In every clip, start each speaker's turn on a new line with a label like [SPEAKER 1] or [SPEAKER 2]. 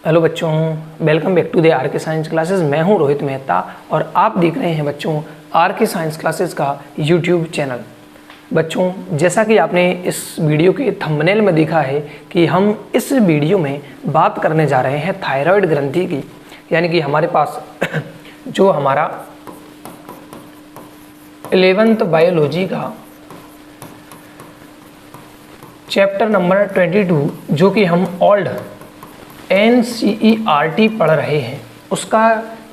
[SPEAKER 1] Hello बच्चों, welcome back to the R K science classes. मैं हूं रोहित मेहता और आप देख रहे हैं बच्चों आर के साइंस क्लासेस का यूट्यूब चैनल। बच्चों, जैसा कि आपने इस वीडियो के थंबनेल में देखा है कि हम इस वीडियो में बात करने जा रहे हैं थायराइड ग्रंथि की, यानी कि हमारे पास जो हमारा 11th बायोलॉजी का चैप्टर नंबर 22 जो कि हम ओल्ड NCERT पढ़ रहे हैं, उसका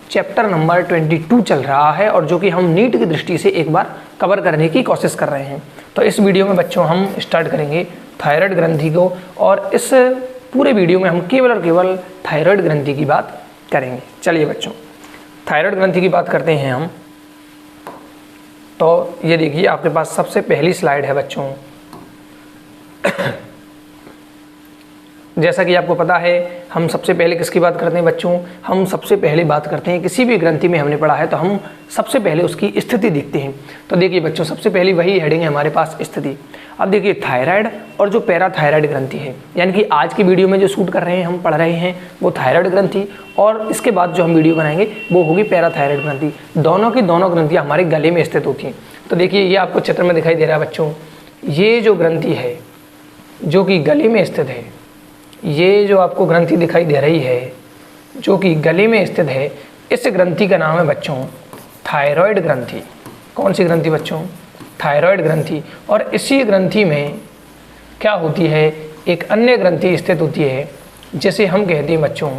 [SPEAKER 1] चैप्टर नंबर 22 चल रहा है और जो कि हम नीट की दृष्टि से एक बार कवर करने की कोशिश कर रहे हैं। तो इस वीडियो में बच्चों हम स्टार्ट करेंगे थायराइड ग्रंथि को और इस पूरे वीडियो में हम केवल और केवल थायराइड ग्रंथि की बात करेंगे। चलिए बच्चों, थायराइड ग्रंथि की बात करते हैं हम। तो ये देखिए, आपके पास सबसे पहली स्लाइड है बच्चों। जैसा कि आपको पता है, हम सबसे पहले किसकी बात करते हैं बच्चों? हम सबसे पहले बात करते हैं, किसी भी ग्रंथि में हमने पढ़ा है तो हम सबसे पहले उसकी स्थिति देखते हैं। तो देखिए बच्चों, सबसे पहली वही हेडिंग है हमारे पास, स्थिति। अब देखिए, थायराइड और जो पैराथायराइड ग्रंथि है, यानी कि आज की वीडियो में जो शूट कर रहे हैं, हम पढ़ रहे हैं वो थायराइड ग्रंथि, और इसके बाद जो हम वीडियो बनाएंगे वो होगी पैराथायराइड ग्रंथि। दोनों की दोनों ग्रंथियाँ हमारे गले में स्थित होती हैं। तो देखिए, ये आपको चित्र में दिखाई दे रहा है बच्चों, ये जो ग्रंथि है जो कि गले में स्थित है, ये जो आपको ग्रंथि दिखाई दे रही है जो कि गले में स्थित है, इस ग्रंथि का नाम है बच्चों थायराइड ग्रंथि। कौन सी ग्रंथि बच्चों? थायराइड ग्रंथि। और इसी ग्रंथि में क्या होती है, एक अन्य ग्रंथि स्थित होती है जिसे हम कहते हैं बच्चों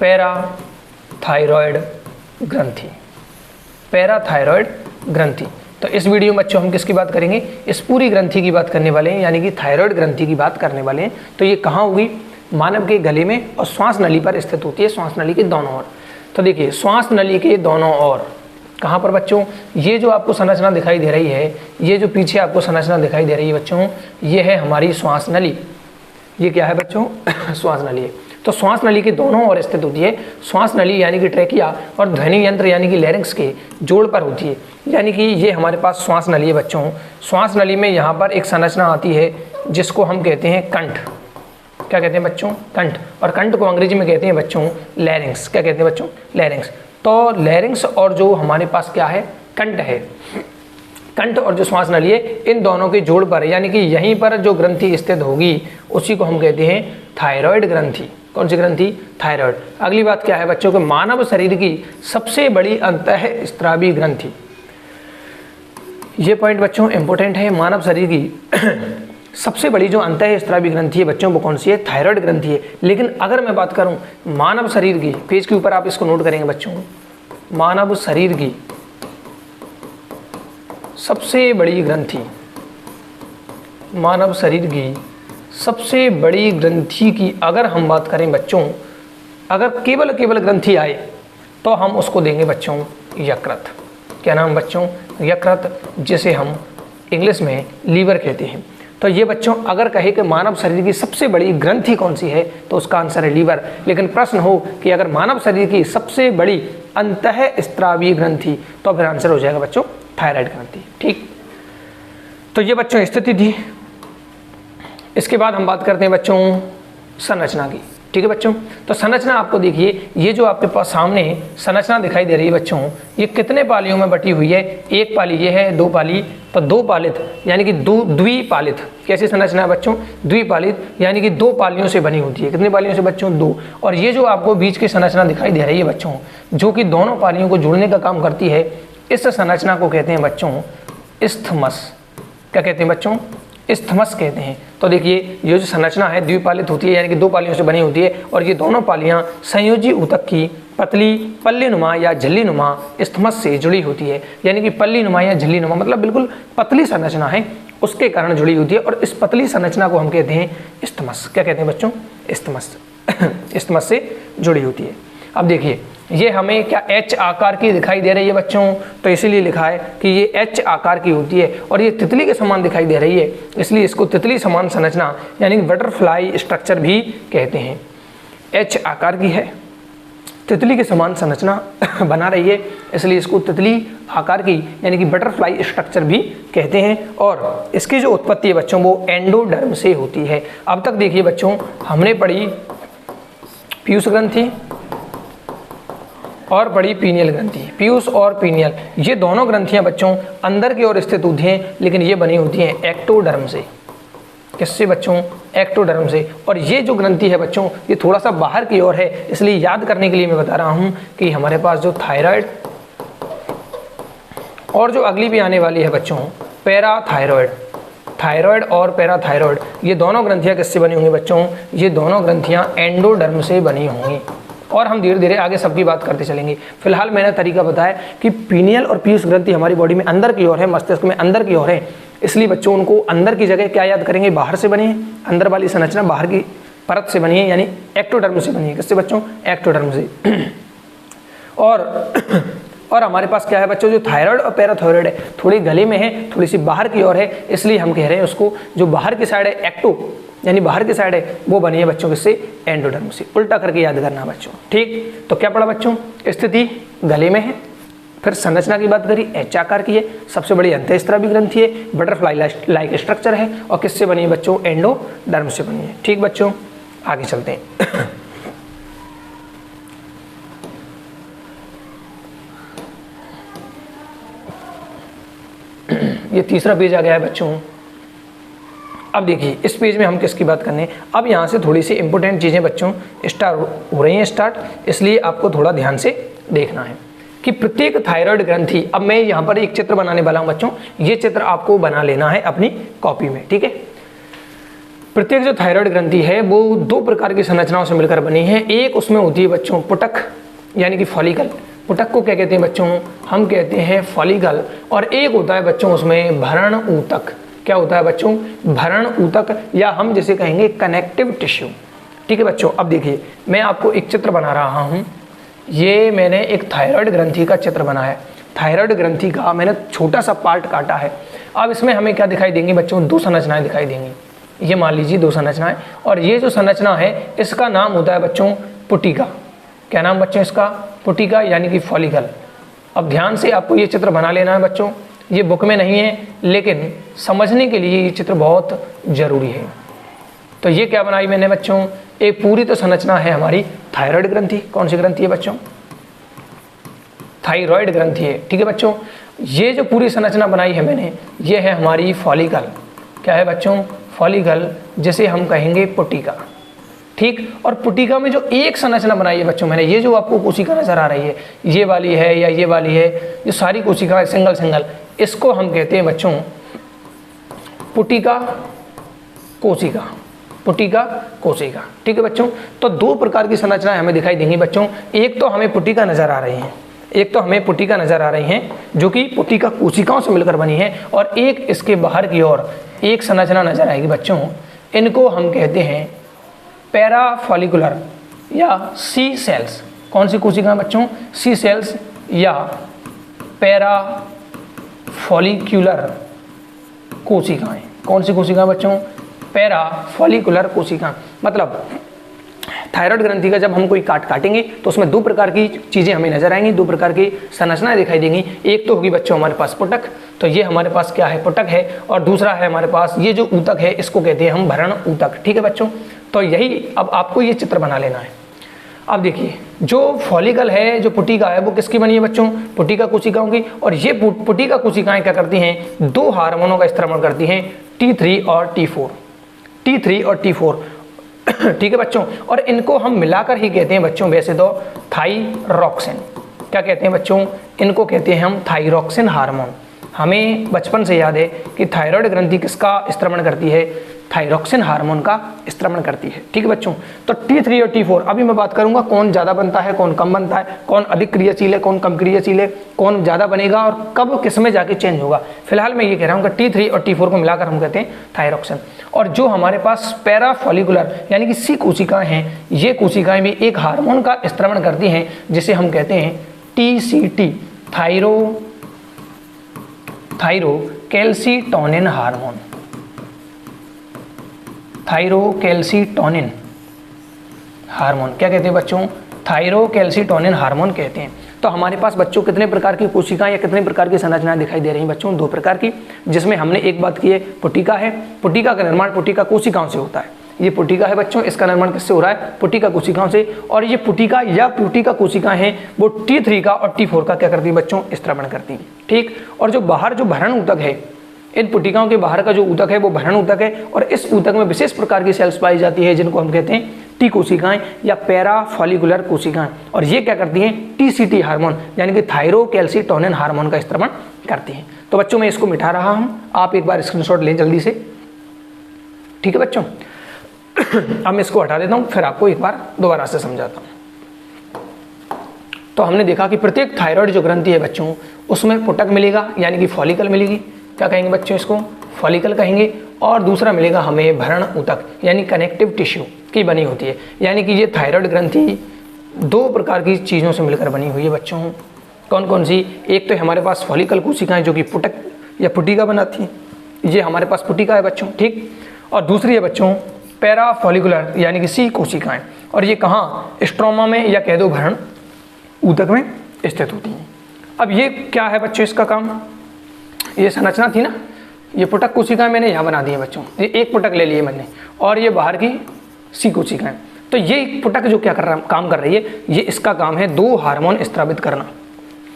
[SPEAKER 1] पैराथायराइड ग्रंथि। पैराथायराइड ग्रंथि। तो इस वीडियो में बच्चों हम किसकी बात करेंगे? इस पूरी ग्रंथि की बात करने वाले हैं, यानी कि थायराइड ग्रंथि की बात करने वाले हैं। तो ये कहाँ होगी? मानव के गले में और श्वास नली पर स्थित होती है, श्वास नली के दोनों ओर। तो देखिए, श्वास नली के दोनों ओर कहाँ पर बच्चों? ये जो आपको संरचना दिखाई दे रही है, ये जो पीछे आपको संरचना दिखाई दे रही है बच्चों, ये है हमारी श्वास नली। ये क्या है बच्चों? श्वास नली है। तो श्वास नली के दोनों ओर स्थित होती है। श्वास नली यानी कि ट्रैकिया और ध्वनि यंत्र यानी कि लैरिंक्स के जोड़ पर होती है, यानी कि ये हमारे पास श्वास नली है बच्चों। श्वास नली में यहाँ पर एक संरचना आती है जिसको हम कहते हैं कंठ। क्या कहते हैं बच्चों? कंठ। और कंठ को अंग्रेजी में कहते हैं बच्चों लैरिंक्स। क्या कहते हैं बच्चों? लैरिंक्स। तो लैरिंक्स और जो हमारे पास क्या है, कंठ है, कंठ और जो श्वास नली है, इन दोनों के जोड़ पर यानी कि यहीं पर जो ग्रंथि स्थित होगी उसी को हम कहते हैं थायराइड ग्रंथि। कौन सी ग्रंथि? थायराइड। अगली बात क्या है बच्चों? कि मानव शरीर की सबसे बड़ी अंतःस्रावी ग्रंथि। ये पॉइंट बच्चों इंपॉर्टेंट है। मानव शरीर की सबसे बड़ी जो अंतःस्रावी ग्रंथि है बच्चों, वो कौन सी है? थायराइड ग्रंथि है। लेकिन अगर मैं बात करूं मानव शरीर की, पेज के ऊपर आप इसको नोट करेंगे बच्चों, मानव शरीर की सबसे बड़ी ग्रंथि, मानव शरीर की सबसे बड़ी ग्रंथि की अगर हम बात करें बच्चों, अगर केवल ग्रंथि आए तो हम उसको देंगे बच्चों यकृत। क्या नाम बच्चों? यकृत, जिसे हम इंग्लिश में लीवर कहते हैं। तो ये बच्चों अगर कहे कि मानव शरीर की सबसे बड़ी ग्रंथि कौन सी है तो उसका आंसर है लीवर। लेकिन प्रश्न हो कि अगर मानव शरीर की सबसे बड़ी अंतःस्रावी ग्रंथि, तो फिर आंसर हो जाएगा बच्चों थायराइड ग्रंथि। ठीक, तो ये बच्चों स्थिति थी। इसके बाद हम बात करते हैं बच्चों संरचना की। ठीक है बच्चों, तो संरचना आपको देखिए, ये जो आपके पास सामने संरचना दिखाई दे रही है बच्चों, ये कितने पालियों में बटी हुई है? एक पाली ये है, दो पाली, तो दो पालित यानी कि द्विपालित। कैसी संरचना है बच्चों? द्विपालित, यानी कि दो पालियों से बनी होती है। कितने पालियों से बच्चों? दो। और ये जो आपको बीच की संरचना दिखाई दे रही है बच्चों, जो कि दोनों पालियों को जोड़ने का काम करती है, इस संरचना को कहते हैं बच्चों इस्थमस। क्या कहते हैं बच्चों? इस्थमस कहते हैं। तो देखिए, ये जो संरचना है द्विपालित होती है, यानी कि दो पालियों से बनी होती है, और ये दोनों पालियां संयोजी ऊतक की पतली पल्लीनुमा या झिल्लीनुमा इस्थमस से जुड़ी होती है। यानी कि पल्लीनुमा या झिल्लीनुमा मतलब बिल्कुल पतली संरचना है, उसके कारण जुड़ी होती है, और इस पतली संरचना को हम कहते हैं इस्थमस। क्या कहते हैं बच्चों? इस्थमस। इस्थमस से जुड़ी होती है। अब देखिए, ये हमें क्या एच आकार की दिखाई दे रही है बच्चों, तो इसीलिए लिखा है कि ये एच आकार की होती है, और ये तितली के समान दिखाई दे रही है, इसलिए इसको तितली समान संरचना यानी कि बटरफ्लाई स्ट्रक्चर भी कहते हैं। एच आकार की है, तितली के समान संरचना बना रही है, इसलिए इसको तितली आकार की यानी कि बटरफ्लाई स्ट्रक्चर भी कहते हैं। और इसकी जो उत्पत्ति है बच्चों, वो एंडोडर्म से होती है। अब तक देखिए बच्चों, हमने पढ़ी पीयूष ग्रंथि और बड़ी पीनियल ग्रंथि। पीयूष और पीनियल ये दोनों ग्रंथियां बच्चों अंदर की ओर स्थित होती हैं, लेकिन ये बनी होती हैं एक्टोडर्म से। किससे बच्चों? एक्टोडर्म से। और ये जो ग्रंथि है बच्चों ये थोड़ा सा बाहर की ओर है, इसलिए याद करने के लिए मैं बता रहा हूँ कि हमारे पास जो थायराइड और जो अगली भी आने वाली है बच्चों पैराथायरॉयड, थायराइड और पैराथायरॉयड, ये दोनों ग्रंथियाँ किससे बनी होंगी बच्चों? ये दोनों ग्रंथियाँ एंडोडर्म से बनी होंगी। और हम धीरे धीरे आगे सबकी बात करते चलेंगे। फिलहाल मैंने तरीका बताया कि पीनियल और पीयूष ग्रंथि हमारी बॉडी में अंदर की ओर है, मस्तिष्क में अंदर की ओर है, इसलिए बच्चों उनको अंदर की जगह क्या याद करेंगे? बाहर से बनी है, अंदर वाली संरचना बाहर की परत से बनी है, यानी एक्टोडर्म से बनी है। किससे बच्चों? एक्टोडर्म से। और हमारे पास क्या है बच्चों? जो थायराइड और पैराथायरॉयड है थोड़ी गले में है, थोड़ी सी बाहर की ओर है, इसलिए हम कह रहे हैं उसको जो बाहर की साइड है एक्टो यानी बाहर की साइड है वो बनी है बच्चों किससे? एंडोडर्म से। उल्टा करके याद करना बच्चों, ठीक। तो क्या पढ़ा बच्चों? स्थिति गले में है, फिर संरचना की बात करी एच आकार की है, सबसे बड़ी अंतःस्त्रावी ग्रंथि है, बटरफ्लाई लाइक स्ट्रक्चर है, और किससे बनी है बच्चों? एंडोडर्म से बनी है। ठीक बच्चों, आगे चलते हैं। ये तीसरा पेज आ गया है बच्चों। अब देखिए इस पेज में हम किसकी बात करने, अब यहाँ से थोड़ी सी इंपॉर्टेंट चीज़ें बच्चों स्टार्ट हो रही हैं इसलिए आपको थोड़ा ध्यान से देखना है कि प्रत्येक थायराइड ग्रंथि, अब मैं यहाँ पर एक चित्र बनाने वाला हूँ बच्चों, ये चित्र आपको बना लेना है अपनी कॉपी में, ठीक है। प्रत्येक जो थायराइड ग्रंथि है वो दो प्रकार की संरचनाओं से मिलकर बनी है। एक उसमें होती है बच्चों पुटक यानी कि फॉलिकल, पुटक को क्या कहते हैं बच्चों? हम कहते हैं फॉलिकल। और एक होता है बच्चों उसमें भरण ऊतक। क्या होता है बच्चों? भरण ऊतक, या हम जिसे कहेंगे कनेक्टिव टिश्यू, ठीक है बच्चों। अब देखिए मैं आपको एक चित्र बना रहा हूँ, ये मैंने एक थायराइड ग्रंथि का चित्र बनाया है। थायराइड ग्रंथि का मैंने छोटा सा पार्ट काटा है। अब इसमें हमें क्या दिखाई देंगी बच्चों? दो संरचनाएं दिखाई देंगी। ये मान लीजिए दो संरचनाएं, और ये जो संरचना है इसका नाम होता है बच्चों पुटिका। क्या नाम बच्चों इसका? पुटिका यानी कि फॉलिकल। अब ध्यान से आपको ये चित्र बना लेना है बच्चों, ये बुक में नहीं है लेकिन समझने के लिए ये चित्र बहुत ज़रूरी है। तो ये क्या बनाई मैंने बच्चों? एक पूरी तो संरचना है हमारी थायराइड ग्रंथि। कौन सी ग्रंथि है बच्चों? थायराइड ग्रंथि है, ठीक है बच्चों। ये जो पूरी संरचना बनाई है मैंने, ये है हमारी फॉलिकल। क्या है बच्चों? फॉलिकल, जिसे हम कहेंगे पुटिका, ठीक। और पुटिका में जो एक संरचना बनाई है बच्चों मैंने, ये जो आपको कोशिका नजर आ रही है, ये वाली है या ये वाली है, ये सारी कोशिका सिंगल सिंगल, इसको हम कहते हैं बच्चों पुटिका कोशिका। पुटिका कोशिका, ठीक है बच्चों। तो दो प्रकार की संरचनाएं हमें दिखाई देंगी बच्चों। एक तो हमें पुटिका नजर आ रही है, एक तो हमें पुटिका नजर आ रही हैं जो कि पुटिका कोशिकाओं से मिलकर बनी है, और एक इसके बाहर की ओर एक संरचना नजर आएगी बच्चों। इनको हम कहते हैं पैराफॉलिकुलर या सी सेल्स। कौन सी कोशिका बच्चों? सी सेल्स या पैराफॉलिक्यूलर कोशिकाएं। कौन सी कोशिका बच्चों? पैराफॉलिकुलर कोशिका। मतलब थायराइड ग्रंथि का जब हम कोई काटेंगे तो उसमें दो प्रकार की चीज़ें हमें नजर आएंगी, दो प्रकार की संरचनाएं दिखाई देंगी। एक तो होगी बच्चों हमारे पास पुटक, तो ये हमारे पास क्या है? पुटक है। और दूसरा है हमारे पास ये जो ऊतक है, इसको कहते हैं हम भरण ऊतक, ठीक है बच्चों। तो यही अब आपको ये चित्र बना लेना है। अब देखिए जो फॉलिकल है, जो पुटिका है, वो किसकी बनी है बच्चों? पुटिका कोशिकाओं की। और ये पुटिका कोशिकाएं क्या करती हैं? दो हार्मोनों का स्त्रावण करती हैं, T3 और T4। T3 और T4, ठीक है बच्चों। और इनको हम मिलाकर ही कहते हैं बच्चों वैसे तो थाइरोक्सिन। क्या कहते हैं बच्चों? इनको कहते हैं हम थाइरोक्सिन हार्मोन। हमें बचपन से याद है कि थायराइड ग्रंथि किसका स्त्रावण करती है? थाइरोक्सिन हार्मोन का स्त्रावण करती है, ठीक है बच्चों। तो T3 और T4 अभी मैं बात करूंगा कौन ज़्यादा बनता है, कौन कम बनता है, कौन अधिक क्रियाशील है, कौन कम क्रियाशील है, कौन ज़्यादा बनेगा और कब किस में जाके चेंज होगा। फिलहाल मैं ये कह रहा हूँ कि T3 और T4 को मिलाकर हम कहते हैं थाइरोक्सिन। और जो हमारे पास पैराफॉलिकुलर यानी कि सी कोशिकाएं हैं, ये कोशिकाएं भी एक हार्मोन का स्त्रावण करती हैं जिसे हम कहते हैं TCT, thyrocalcitonin hormone. Thyrocalcitonin hormone क्या कहते हैं बच्चों? थायरोकैल्सीटोनिन हार्मोन कहते हैं। तो हमारे पास बच्चों कितने प्रकार की कोशिकाएं या कितने प्रकार की संरचनाएं दिखाई दे रही हैं बच्चों? दो प्रकार की, जिसमें हमने एक बात की है पुटिका है। पुटिका का निर्माण पुटिका कोशिकाओं से होता है, ये पुटिका है बच्चों, इसका निर्माण किससे हो रहा है? पुटिका कोशिकाओं से। और ये पुटिका या पुटिका कोशिकाएं हैं वो T3 का और T4 का क्या करती है बच्चों? स्त्रवण करती है। ठीक, और जो बाहर जो भरण ऊतक है, इन पुटिकाओं के बाहर का जो ऊतक है वो भरण ऊतक है, और इस ऊतक में विशेष प्रकार की सेल्स पाई जाती है जिनको हम कहते हैं टी कोशिकाएं या पैरा फॉलिकुलर कोशिकाएं। और ये क्या करती हैं? TCT हार्मोन यानी कि थायरोकैल्सिटोनिन हार्मोन का स्त्रवण करती हैं। तो बच्चों मैं इसको मिटा रहा हूँ, आप एक बार स्क्रीनशॉट लें जल्दी से। ठीक है बच्चों, अब मैं इसको हटा देता हूँ, फिर आपको एक बार दोबारा से समझाता हूँ। तो हमने देखा कि प्रत्येक थायराइड जो ग्रंथि है बच्चों, उसमें पुटक मिलेगा यानी कि फॉलिकल मिलेगी। क्या कहेंगे बच्चों? इसको फॉलिकल कहेंगे। और दूसरा मिलेगा हमें भरण ऊतक यानी कनेक्टिव टिश्यू की बनी होती है। यानी कि ये थायराइड ग्रंथि दो प्रकार की चीज़ों से मिलकर बनी हुई है बच्चों। कौन कौन सी? एक तो हमारे पास फॉलिकल कोशिकाएं जो कि पुटक या पुटिका बनाती हैं, ये हमारे पास पुटिका है बच्चों। ठीक, और दूसरी है बच्चों पैरा फॉलिकुलर यानी कि सी कोशिकाएं, और ये कहाँ? स्ट्रोमा में या कह दो भरण ऊतक में स्थित होती हैं। अब ये क्या है बच्चों इसका काम? ये संरचना थी ना, ये पुटक कोशिकाएं मैंने यहाँ बना दी है बच्चों, ये एक पुटक ले लिए मैंने, और ये बाहर की सी कोशिकाएं। तो ये पुटक जो क्या काम कर रही है, ये इसका काम है दो हार्मोन स्त्रावित करना।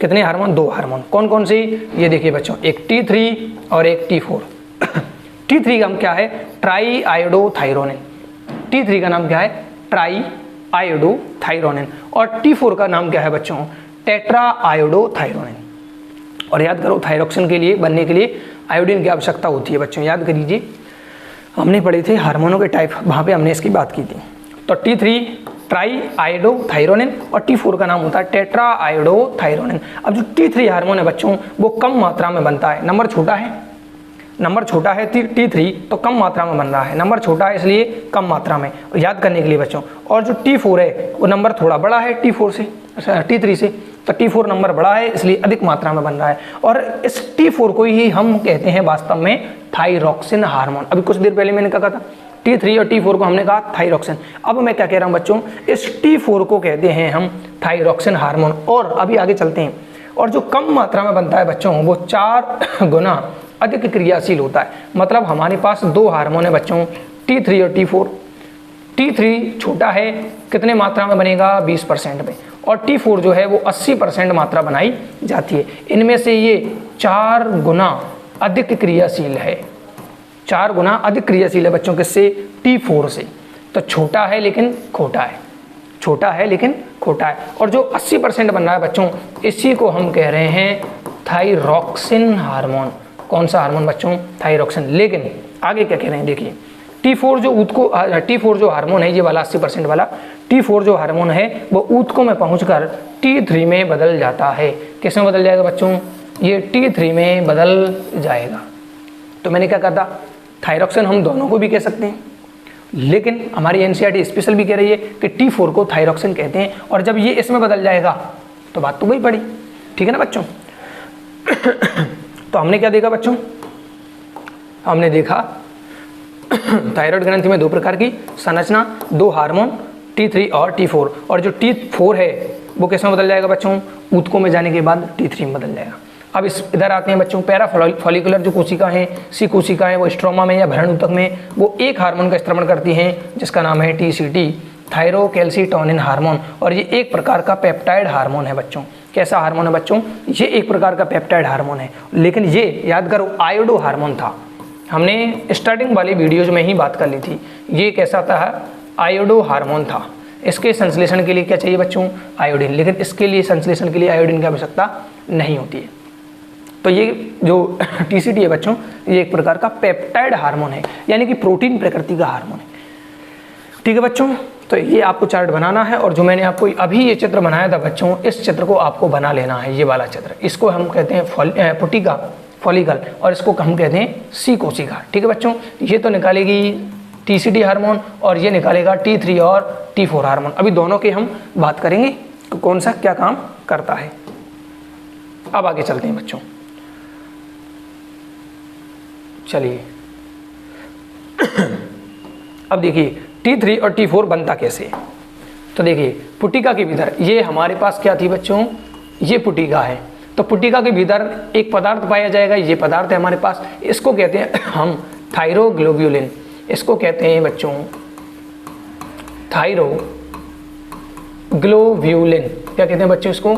[SPEAKER 1] कितने हार्मोन? दो हार्मोन। कौन कौन से? ये देखिए बच्चों, एक T3 और एक T4। T3 का नाम क्या है? Try iodothyronine. T3 का नाम क्या है? Try iodothyronine. और T4 का नाम क्या है बच्चों? Tetra iodothyronine. और याद करो, थायरोक्सिन के लिए बनने के लिए आयोडीन की आवश्यकता होती है बच्चों, याद करिए। हमने पढ़े थे हार्मोनों के टाइप, वहाँ पे हमने इसकी बात की थी। तो T3 ट्राई आयोडोथायरोनिन और T4 का नाम होता है टेट्रा आयोडोथायरोनिन। अब जो T3 हार्मोन है बच्चों, वो कम मात्रा में बनता है, नंबर छोटा है, नंबर छोटा है T3 तो कम मात्रा में बन रहा है, नंबर छोटा है इसलिए कम मात्रा में, याद करने के लिए बच्चों। और जो T4 है वो नंबर थोड़ा बड़ा है T4 से, T3 से, तो T4 नंबर बड़ा है इसलिए अधिक मात्रा में बन रहा है। और इस T4 को ही हम कहते हैं वास्तव में थायरोक्सिन हार्मोन। अभी कुछ देर पहले मैंने कहा था T3 और T4 को हमने कहा थायरोक्सिन। अब मैं क्या कह रहा हूँ बच्चों, इस T4 को कहते हैं हम थायरोक्सिन हार्मोन। और अभी आगे चलते हैं। और जो कम मात्रा में बनता है बच्चों, वो 4 गुना अधिक क्रियाशील होता है। मतलब हमारे पास दो हार्मोन है बच्चों, T3 और T4। T3 छोटा है, कितने मात्रा में बनेगा? 20% में। और T4 जो है वो 80% मात्रा बनाई जाती है। इनमें से ये 4 गुना अधिक क्रियाशील है, 4 गुना अधिक क्रियाशील है बच्चों, किससे? T4 से। तो छोटा है लेकिन खोटा है, छोटा है लेकिन खोटा है। और जो 80% बन रहा है बच्चों, इसी को हम कह रहे हैं थायरोक्सिन हार्मोन। कौन सा हार्मोन बच्चों? थायरोक्सिन। लेकिन आगे क्या कह रहे हैं देखिए, T4 जो हार्मोन है, ये वाला 80% वाला T4 जो हार्मोन है वो ऊतकों में पहुंचकर T3 में बदल जाता है। किस में बदल जाएगा बच्चों? ये T3 में बदल जाएगा। तो मैंने क्या कहा था, थायरोक्सिन हम दोनों को भी कह सकते हैं, लेकिन हमारी NCERT स्पेशल भी कह रही है कि T4 को थायरोक्सिन कहते हैं। और जब ये इसमें बदल जाएगा तो बात तो वही पड़ी, ठीक है ना बच्चों। तो हमने क्या देखा बच्चों? हमने देखा थायराइड ग्रंथि में दो प्रकार की संरचना, दो हार्मोन T3 और T4। और जो T4 है वो किस में बदल जाएगा बच्चों? ऊतकों में जाने के बाद T3 में बदल जाएगा। अब इधर आते हैं बच्चों, पैरा फॉलिकुलर जो कोशिका है, सी कोशिका है, वो स्ट्रोमा में या भरण ऊतक में वो एक हार्मोन का स्त्रवण करती हैं जिसका नाम है TCT, थायरोकैल्सिटोनिन हार्मोन। और ये एक प्रकार का पेप्टाइड हार्मोन है बच्चों। कैसा हार्मोन है बच्चों? ये एक प्रकार का पेप्टाइड हार्मोन है। लेकिन ये याद करो आयोडो हार्मोन था, हमने स्टार्टिंग वाली वीडियोज में ही बात कर ली थी। ये कैसा था? आयोडो हार्मोन था। इसके संश्लेषण के लिए क्या चाहिए बच्चों? आयोडीन। लेकिन इसके लिए संश्लेषण के लिए आयोडीन की आवश्यकता नहीं होती है। तो ये जो TCT है बच्चों, ये एक प्रकार का पेप्टाइड हार्मोन है, यानी कि प्रोटीन प्रकृति का हार्मोन है। ठीक है बच्चों, तो ये आपको चार्ट बनाना है। और जो मैंने आपको अभी ये चित्र बनाया था बच्चों, इस चित्र को आपको बना लेना है, ये वाला चित्र। इसको हम कहते हैं पुटिका फॉलिकल, और इसको हम कहते हैं सी कोशिका। ठीक है बच्चों, ये तो निकालेगी TCT हार्मोन और ये निकालेगा T3 और T4 हार्मोन। अभी दोनों की हम बात करेंगे कि कौन सा क्या काम करता है। अब आगे चलते हैं बच्चों, चलिए। अब देखिए T3 और T4 बनता कैसे? तो देखिए पुटिका के भीतर ये हमारे पास क्या थी बच्चों? ये पुटिका है। तो पुटिका के भीतर एक पदार्थ पाया जाएगा, ये पदार्थ है हमारे पास, इसको कहते हैं हम थायरोग्लोब्यूलिन। इसको कहते हैं बच्चों थायरोग्लोब्यूलिन, क्या कहते हैं बच्चों इसको,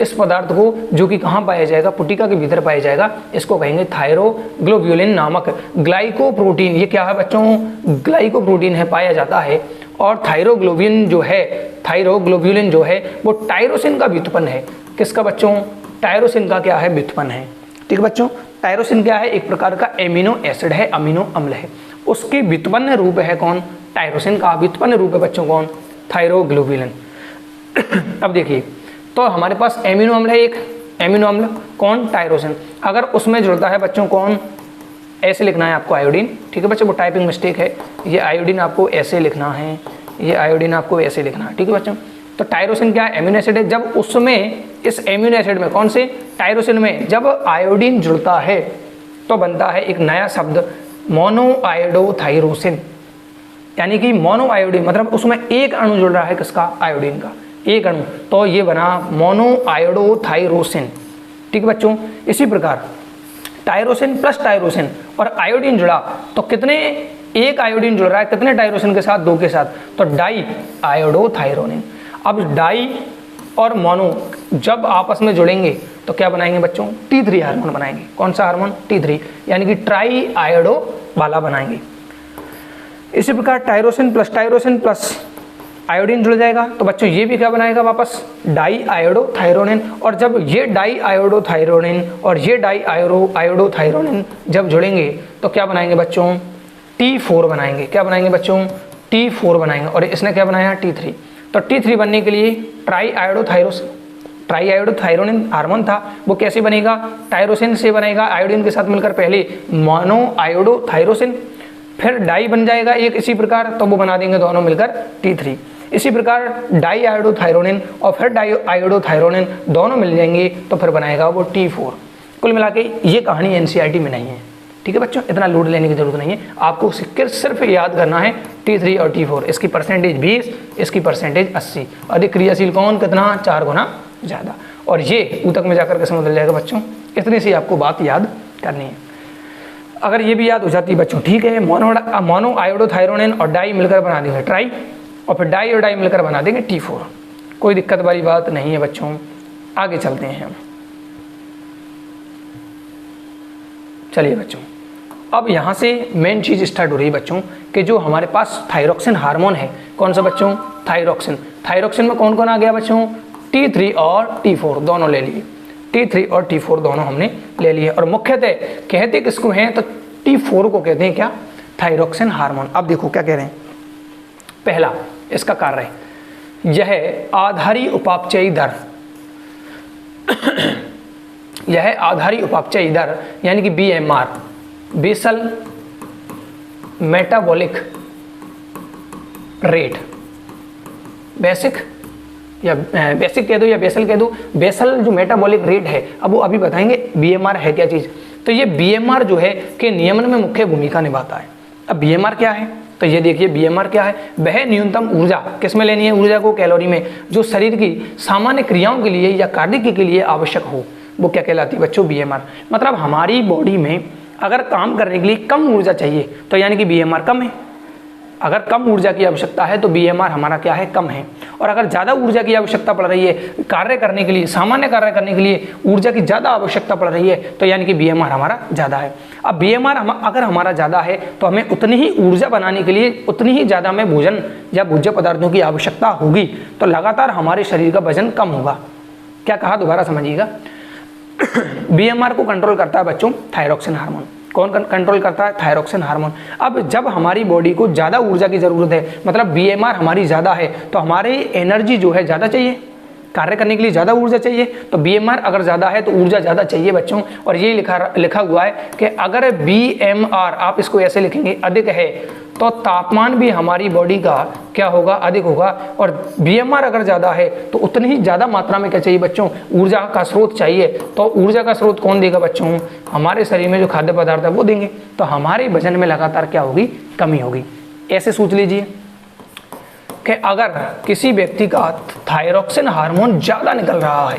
[SPEAKER 1] इस पदार्थ को जो कि कहाँ पाया जाएगा, पुटिका के भीतर पाया जाएगा, इसको कहेंगे थायरोग्लोब्यूलिन नामक ग्लाइकोप्रोटीन। ये क्या है बच्चों, ग्लाइकोप्रोटीन है, पाया जाता है। और थायरोग्लोब्यूलिन जो है वो टायरोसिन का व्युत्पन्न है। किसका बच्चों, टायरोसिन का क्या है, व्युत्पन्न है। ठीक है बच्चों, टायरोसिन क्या है, एक प्रकार का एमिनो एसिड है, अमीनो अम्ल है, उसके व्युत्पन्न रूप है कौन, टायरोसिन का व्युत्पन्न रूप है बच्चों कौन, थायरोग्लोब्यूलिन। अब देखिए, तो हमारे पास एमिनो अम्ल है, एक एमिनो अम्ल कौन, टायरोसिन। अगर उसमें जुड़ता है बच्चों कौन, ऐसे लिखना है आपको आयोडीन। ठीक है बच्चों, वो टाइपिंग मिस्टेक है, ये आयोडीन आपको ऐसे लिखना है, ये आयोडीन आपको ऐसे लिखना है। ठीक है बच्चों, तो टायरोसिन क्या है, एमिनो एसिड है। जब उसमें, इस एमिनो एसिड में, कौन से, टायरोसिन में जब आयोडीन जुड़ता है तो बनता है एक नया शब्द मोनोआयोडोथायरोसिन। यानी कि मोनोआयोडीन मतलब उसमें एक अणु जुड़ रहा है, किसका, आयोडीन का एक अणु, तो ये बना मोनोआयोडोथायरोसिन। ठीक है बच्चों, इसी प्रकार टायरोसिन प्लस टायरोसिन और आयोडीन जुड़ा तो कितने, एक आयोडीन जुड़ रहा है कितने टायरोसिन के साथ, 2 के साथ, तो डाई आयोडोथायरोनिन। अब डाई और मोनो जब आपस में जुड़ेंगे तो क्या बनाएंगे बच्चों, T3 हार्मोन बनाएंगे। कौन सा हार्मोन, T3, यानी कि ट्राई आयोडो वाला बनाएंगे। इसी प्रकार टायरोसिन प्लस आयोडीन जुड़ जाएगा तो बच्चों ये भी क्या बनाएगा वापस, डाई आयोडोथायरोनिन। और जब ये डाई आयोडोथायरोनिन और ये डाई आयोडोथायरोनिन जब जुड़ेंगे तो क्या बनाएंगे बच्चों, T4 बनाएंगे। क्या बनाएंगे बच्चों, T4 बनाएंगे। और इसने क्या बनाया, T3। तो T3 बनने के लिए ट्राई आयोडोथायरोनिन हार्मोन था, वो कैसे बनेगा, टायरोसिन से बनेगा, आयोडीन के साथ मिलकर पहले मोनो आयोडोथायरोसिन, फिर डाई बन जाएगा एक इसी प्रकार, तो वो बना देंगे दोनों मिलकर T3। इसी प्रकार डाई आयोडोथायरोनिन और फिर डाई आयोडोथायरोनिन दोनों मिल जाएंगे तो फिर बनाएगा वो T4। कुल मिला के ये कहानी NCERT में नहीं है। ठीक है बच्चों, इतना लोड लेने की जरूरत नहीं है, आपको सिर्फ याद करना है T3 और T4। इसकी परसेंटेज 20, इसकी परसेंटेज 80। अधिक क्रियाशील कौन, कितना, 4 गुना ज़्यादा। और ये ऊतक में जाकर कैसे बदल जाएगा बच्चों, इतनी सी आपको बात याद करनी है। अगर ये भी याद हो जाती है बच्चों, ठीक है, मोनो आयोडोथायरोनिन और डाई मिलकर बना देंगे ट्राई, और फिर डाई और डाई मिलकर बना देंगे T4। कोई दिक्कत वाली बात नहीं है बच्चों। आगे चलते हैं हम। चलिए बच्चों, अब यहाँ से मेन चीज़ स्टार्ट हो रही है बच्चों कि जो हमारे पास थायरोक्सिन हार्मोन है, कौन सा बच्चों, थायरोक्सिन में कौन कौन आ गया बच्चों, T3 और T4 दोनों ले लिए, T3 और T4 दोनों हमने ले लिए। और मुख्यतः कहते किसको हैं, तो T4 को कहते हैं क्या, थायरोक्सिन हार्मोन। अब देखो क्या कह रहे हैं, पहला इसका कार्य है, यह आधारी उपापचयी दर यह आधारी उपापचयी दर यानी कि BMR, basal metabolic rate, basic कह दो या बेसल कह दो, बेसल जो मेटाबॉलिक रेट है, अब वो अभी बताएंगे BMR है क्या चीज़। तो ये BMR जो है कि नियमन में मुख्य भूमिका निभाता है। अब BMR क्या है, तो ये देखिए BMR क्या है, वह न्यूनतम ऊर्जा किस में लेनी है, ऊर्जा को कैलोरी में, जो शरीर की सामान्य क्रियाओं के लिए या कार्य के लिए आवश्यक हो, वो क्या कहलाती है बच्चों, BMR। मतलब हमारी बॉडी में अगर काम करने के लिए कम ऊर्जा चाहिए तो यानी कि BMR कम है। अगर कम ऊर्जा की आवश्यकता है तो BMR हमारा क्या है, कम है। और अगर ज़्यादा ऊर्जा की आवश्यकता पड़ रही है कार्य करने के लिए, सामान्य कार्य करने के लिए ऊर्जा की ज़्यादा आवश्यकता पड़ रही है तो यानी कि BMR हमारा ज़्यादा है। अब BMR अगर हमारा ज़्यादा है तो हमें उतनी ही ऊर्जा बनाने के लिए उतनी ही ज़्यादा में भोजन या भोज्य पदार्थों की आवश्यकता होगी, तो लगातार हमारे शरीर का वजन कम होगा। क्या कहा, दोबारा समझिएगा। BMR को कंट्रोल करता है बच्चों थायरोक्सिन हार्मोन। कौन कंट्रोल करता है, थायरोक्सिन हार्मोन। अब जब हमारी बॉडी को ज़्यादा ऊर्जा की ज़रूरत है, मतलब BMR हमारी ज़्यादा है, तो हमारी एनर्जी जो है ज़्यादा चाहिए, कार्य करने के लिए ज़्यादा ऊर्जा चाहिए। तो BMR अगर ज़्यादा है तो ऊर्जा ज़्यादा चाहिए बच्चों। और ये लिखा हुआ है कि अगर BMR, आप इसको ऐसे लिखेंगे, अधिक है तो तापमान भी हमारी बॉडी का क्या होगा, अधिक होगा। और BMR अगर ज़्यादा है तो उतनी ही ज़्यादा मात्रा में क्या चाहिए बच्चों, ऊर्जा का स्रोत चाहिए। तो ऊर्जा का स्रोत कौन देगा बच्चों, हमारे शरीर में जो खाद्य पदार्थ है वो देंगे। तो हमारे वजन में लगातार क्या होगी, कमी होगी। ऐसे सोच लीजिए कि अगर किसी व्यक्ति का थायरोक्सिन हार्मोन ज़्यादा निकल रहा है,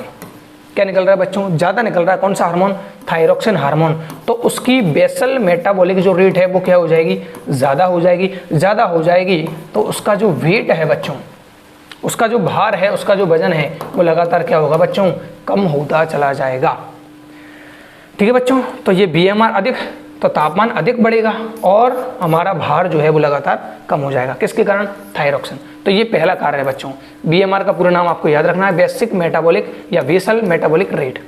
[SPEAKER 1] क्या निकल रहा है बच्चों, ज़्यादा निकल रहा है, कौन सा हार्मोन, थायरोक्सिन हार्मोन, तो उसकी बेसल मेटाबॉलिक जो रेट है वो क्या हो जाएगी, ज़्यादा हो जाएगी। ज़्यादा हो जाएगी तो उसका जो वेट है बच्चों, उसका जो भार है, उसका जो वजन है वो लगातार क्या होगा बच्चों, कम होता चला जाएगा। ठीक है बच्चों, तो ये BMR अधिक, तो तापमान अधिक बढ़ेगा और हमारा भार जो है वो लगातार कम हो जाएगा। किसके कारण, थायरोक्सिन। तो ये पहला कार्य है बच्चों। BMR का पूरा नाम आपको याद रखना है, बेसिक मेटाबॉलिक या बेसल मेटाबॉलिक रेट।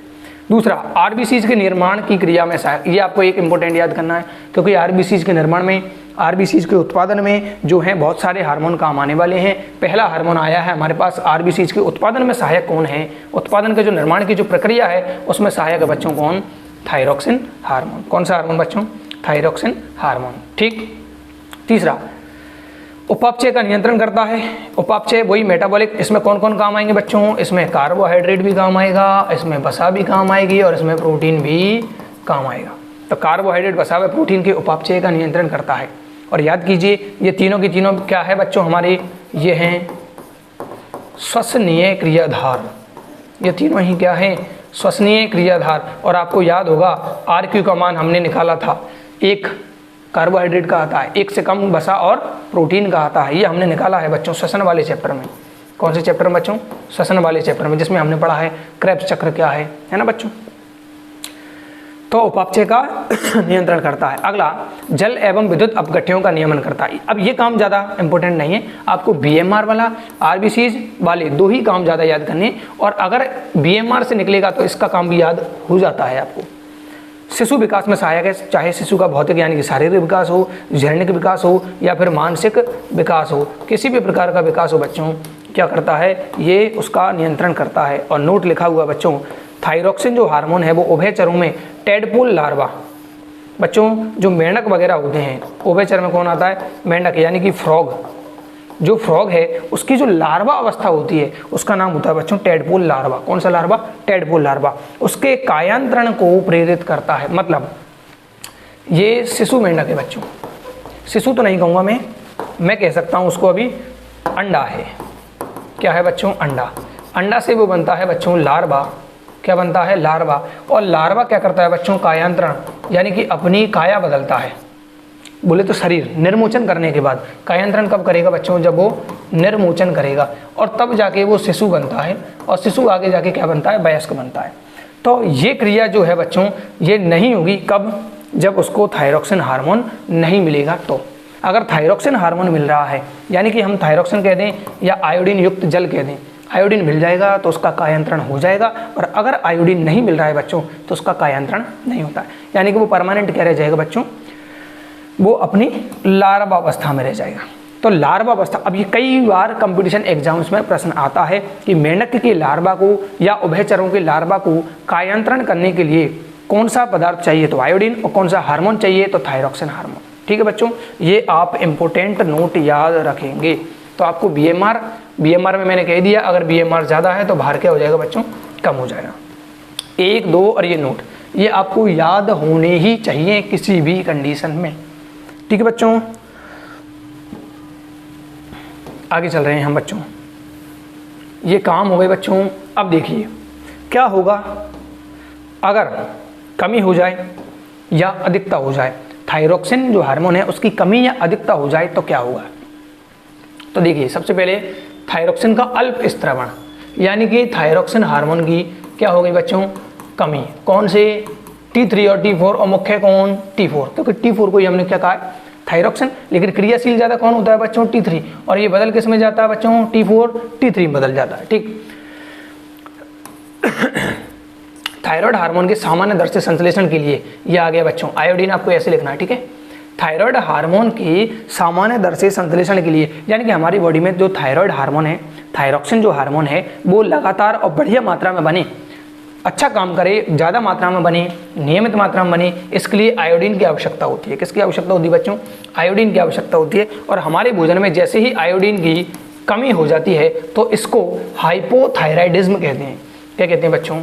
[SPEAKER 1] दूसरा, RBCs के निर्माण की क्रिया में सहायक, ये आपको एक इंपॉर्टेंट याद करना है, क्योंकि RBCs के निर्माण में, RBCs के उत्पादन में जो है बहुत सारे हार्मोन काम आने वाले हैं। पहला हार्मोन आया है हमारे पास, RBCs के उत्पादन में सहायक कौन है, उत्पादन के जो निर्माण की जो प्रक्रिया है उसमें सहायक है बच्चों कौन, थायरोक्सिन हार्मोन। कौन सा हार्मोन बच्चों, थायरोक्सिन हार्मोन। ठीक। तीसरा, उपापचय का नियंत्रण करता है। उपापचय वही मेटाबॉलिक, इसमें कौन कौन काम आएंगे बच्चों, इसमें कार्बोहाइड्रेट भी काम आएगा, इसमें वसा भी काम आएगी और इसमें प्रोटीन भी काम आएगा। तो कार्बोहाइड्रेट, वसा व प्रोटीन के उपापचय का नियंत्रण करता है। और याद कीजिए ये तीनों की तीनों क्या है बच्चों हमारे, ये हैं श्वसनीय क्रियाधार। ये तीनों ही क्या है, श्वसनीय क्रियाधार। और आपको याद होगा RQ का मान हमने निकाला था, एक कार्बोहाइड्रेट का आता है, एक से कम वसा और प्रोटीन का आता है, ये हमने निकाला है बच्चों श्वसन वाले चैप्टर में। कौन से चैप्टर में बच्चों, श्वसन वाले चैप्टर में, जिसमें हमने पढ़ा है क्रेब्स चक्र क्या है ना बच्चों। तो उपापचय का नियंत्रण करता है। अगला, जल एवं विद्युत अपघट्यों का नियमन करता है। अब ये काम ज़्यादा इंपॉर्टेंट नहीं है, आपको BMR वाला, RBCs वाले दो ही काम ज़्यादा याद करने, और अगर BMR से निकलेगा तो इसका काम भी याद हो जाता है आपको। शिशु विकास में सहायक है, चाहे शिशु का भौतिक यानी कि शारीरिक विकास हो, जैनिक विकास हो या फिर मानसिक विकास हो, किसी भी प्रकार का विकास हो बच्चों, क्या करता है ये उसका नियंत्रण करता है। और नोट लिखा हुआ बच्चों, थायरोक्सिन जो हार्मोन है वो उभयचरों में टेडपोल लार्वा, बच्चों जो मेंढक वगैरह होते हैं, उभयचर में कौन आता है, मेंढक यानी कि फ्रॉग, जो फ्रॉग है उसकी जो लार्वा अवस्था होती है उसका नाम होता है बच्चों टेडपोल लार्वा। कौन सा लार्वा, टेडपोल लार्वा। उसके कायांतरण को प्रेरित करता है। मतलब ये शिशु मेंढक है बच्चों, शिशु तो नहीं कहूँगा मैं कह सकता हूँ उसको अभी अंडा है। क्या है बच्चों, अंडा। अंडा से वो बनता है बच्चों लार्वा। क्या बनता है, लार्वा। और लार्वा क्या करता है बच्चों, कायांतरण, यानी कि अपनी काया बदलता है। बोले तो शरीर निर्मोचन करने के बाद, कायांतरण कब करेगा बच्चों, जब वो निर्मोचन करेगा, और तब जाके वो शिशु बनता है, और शिशु आगे जाके क्या बनता है, वयस्क बनता है। तो ये क्रिया जो है बच्चों ये नहीं होगी कब, जब उसको थायरोक्सिन हार्मोन नहीं मिलेगा। तो अगर थायरोक्सिन हार्मोन मिल रहा है, यानी कि हम थायरोक्सिन कह दें या आयोडीन युक्त जल कह दें, आयोडीन मिल जाएगा तो उसका कायांतरण हो जाएगा, और अगर आयोडीन नहीं मिल रहा है बच्चों तो उसका कायांतरण नहीं होता है, यानी कि वो परमानेंट क्या रह जाएगा बच्चों, वो अपनी लार्वा अवस्था में रह जाएगा। तो लार्वा अवस्था, अब ये कई बार कंपटीशन एग्जाम्स में प्रश्न आता है कि मेंढक के लार्वा को या उभयचरों के लार्वा को कायांतरण करने के लिए कौन सा पदार्थ चाहिए, तो आयोडीन, और कौन सा हार्मोन चाहिए, तो थायरोक्सिन हार्मोन। ठीक है बच्चों, ये आप इंपॉर्टेंट नोट याद रखेंगे। तो आपको BMR में मैंने कह दिया, अगर BMR ज़्यादा है तो भार क्या हो जाएगा बच्चों, कम हो जाएगा। 1, 2 और ये नोट, ये आपको याद होने ही चाहिए किसी भी कंडीशन में। ठीक है बच्चों, आगे चल रहे हैं हम बच्चों। ये काम हो गए बच्चों। अब देखिए क्या होगा अगर कमी हो जाए या अधिकता हो जाए, थायरोक्सिन जो हार्मोन है उसकी कमी या अधिकता हो जाए तो क्या होगा। तो देखिए सबसे पहले थायरोक्सिन का अल्प स्त्रवण, यानी कि थायरोक्सिन हार्मोन की क्या हो गई बच्चों, कमी। कौन से, T3 और T4, और मुख्य कौन, T4, क्योंकि T4 को ही हमने क्या कहा है, थायरोक्सिन। लेकिन क्रियाशील ज़्यादा कौन होता है बच्चों, T3, और ये बदल किस में जाता है बच्चों, T4 T3 में बदल जाता है। ठीक। थायराइड हार्मोन के सामान्य दर से संश्लेषण के लिए ये आ गया बच्चों, आयोडीन आपको ऐसे लिखना है। ठीक है, थायराइड हार्मोन की सामान्य दर से संश्लेषण के लिए, यानी कि हमारी बॉडी में जो थायराइड हार्मोन है, थायरोक्सिन जो हार्मोन है, वो लगातार और बढ़िया मात्रा में बने, अच्छा काम करे, ज़्यादा मात्रा में बने, नियमित मात्रा में बने, इसके लिए आयोडीन की आवश्यकता होती है। किसकी आवश्यकता होती है बच्चों, आयोडीन की आवश्यकता होती है। और हमारे भोजन में जैसे ही आयोडीन की कमी हो जाती है तो इसको हाइपोथायराइडिज्म कहते हैं। क्या कहते हैं बच्चों,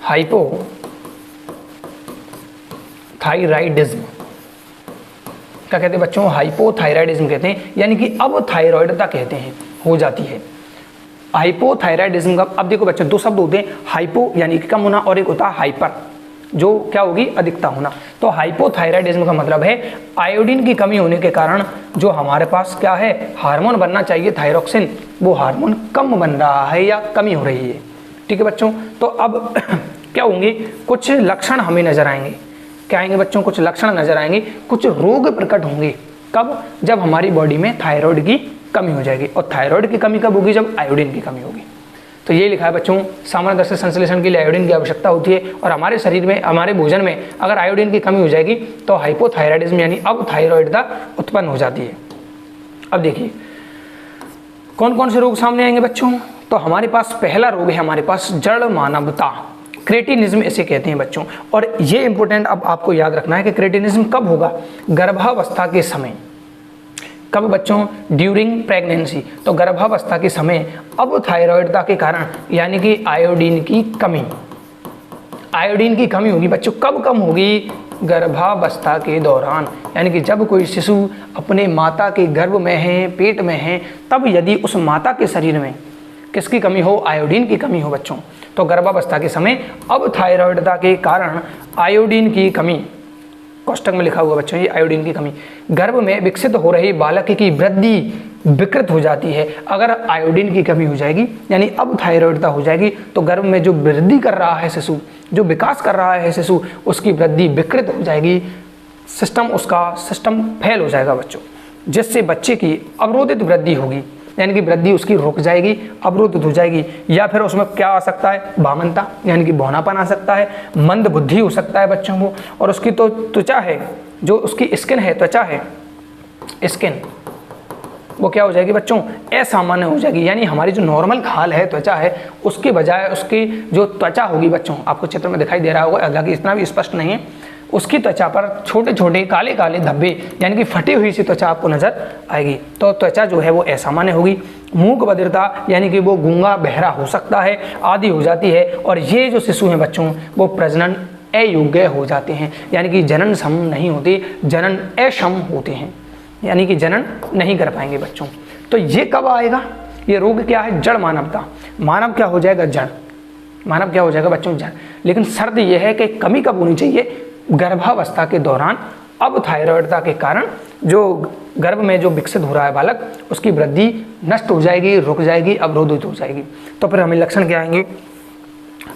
[SPEAKER 1] हाइपोथायराइडिज्म। क्या कहते हैं बच्चों, हाइपोथायराइडिज्म कहते हैं, यानी कि अब थायराइडता कहते हैं, हो जाती है। हाइपोथायराइडिज्म का, अब देखो बच्चों दो शब्द होते हैं, हाइपो यानी कि कम होना और एक होता है हाइपर, जो क्या होगी अधिकता होना। तो हाइपोथायराइडिज्म का मतलब है आयोडीन की कमी होने के कारण जो हमारे पास क्या है हार्मोन बनना चाहिए थायरोक्सिन, वो हार्मोन कम बन रहा है या कमी हो रही है। ठीक है बच्चों, तो अब क्या होंगे, कुछ लक्षण हमें नजर आएंगे। क्या आएंगे बच्चों, कुछ लक्षण नजर आएंगे, कुछ रोग प्रकट होंगे। कब, जब हमारी बॉडी में थायराइड की कमी हो जाएगी। और थायराइड की कमी कब होगी, जब आयोडीन की कमी होगी। तो ये लिखा है बच्चों, सामान्य दर्शक संश्लेषण के लिए आयोडीन की आवश्यकता होती है और हमारे शरीर में, हमारे भोजन में अगर आयोडीन की कमी हो जाएगी तो हाइपोथायराइडिज्म यानी अब थायराइडता उत्पन्न हो जाती है। अब देखिए कौन कौन से रोग सामने आएंगे बच्चों। तो हमारे पास पहला रोग है, हमारे पास जड़ मानवता, क्रेटिनिज्म इसे कहते हैं बच्चों। और ये इंपॉर्टेंट अब आपको याद रखना है कि क्रेटिनिज्म कब होगा, गर्भावस्था के समय। कब बच्चों, ड्यूरिंग प्रेगनेंसी। तो गर्भावस्था के समय अब थायराइडता के कारण यानी कि आयोडीन की कमी, आयोडीन की कमी होगी बच्चों। कब कम होगी, गर्भावस्था के दौरान, यानी कि जब कोई शिशु अपने माता के गर्भ में है, पेट में है, तब यदि उस माता के शरीर में किसकी कमी हो, आयोडीन की कमी हो बच्चों, तो गर्भावस्था के समय अब थायराइडता के कारण आयोडीन की कमी, कोष्टक में लिखा हुआ बच्चों ये आयोडीन की कमी, गर्भ में विकसित हो रही बालक की वृद्धि विकृत हो जाती है। अगर आयोडीन की कमी हो जाएगी यानी अब थायराइडता हो जाएगी तो गर्भ में जो वृद्धि कर रहा है शिशु, जो विकास कर रहा है शिशु, उसकी वृद्धि विकृत हो जाएगी, सिस्टम फेल हो जाएगा बच्चों, जिससे बच्चे की अवरोधित वृद्धि होगी, यानी कि वृद्धि उसकी रुक जाएगी, अवरोधित हो जाएगी। या फिर उसमें क्या आ सकता है, वामनता यानी कि बौनापन आ सकता है, मंद बुद्धि हो सकता है बच्चों को। और उसकी तो त्वचा है, जो उसकी स्किन है, त्वचा है स्किन, वो क्या हो जाएगी बच्चों, असामान्य हो जाएगी। यानी हमारी जो नॉर्मल खाल है, त्वचा है, उसके बजाय उसकी जो त्वचा होगी बच्चों, आपको चित्र में दिखाई दे रहा होगा, हालांकि इतना भी स्पष्ट नहीं है, उसकी त्वचा पर छोटे छोटे काले काले धब्बे यानी कि फटी हुई सी त्वचा आपको नजर आएगी। तो त्वचा जो है वो असामान्य होगी। मूक बधिरता यानी कि वो गूंगा बहरा हो सकता है, आदि हो जाती है। और ये जो शिशु हैं बच्चों वो प्रजनन अयोग्य हो जाते हैं, यानी कि जनन सम नहीं होते, जनन अक्षम होते हैं, यानी कि जनन नहीं कर पाएंगे बच्चों। तो ये कब आएगा, ये रोग क्या है, जड़ मानवता। मानव क्या हो जाएगा, जड़, मानव क्या हो जाएगा बच्चों, जड़। लेकिन शर्त यह है कि कमी कब होनी चाहिए, गर्भावस्था के दौरान अब थायराइडता के कारण जो गर्भ में जो विकसित हो रहा है बालक, उसकी वृद्धि नष्ट हो जाएगी, रुक जाएगी, अवरोधित हो जाएगी। तो फिर हमें लक्षण क्या आएंगे,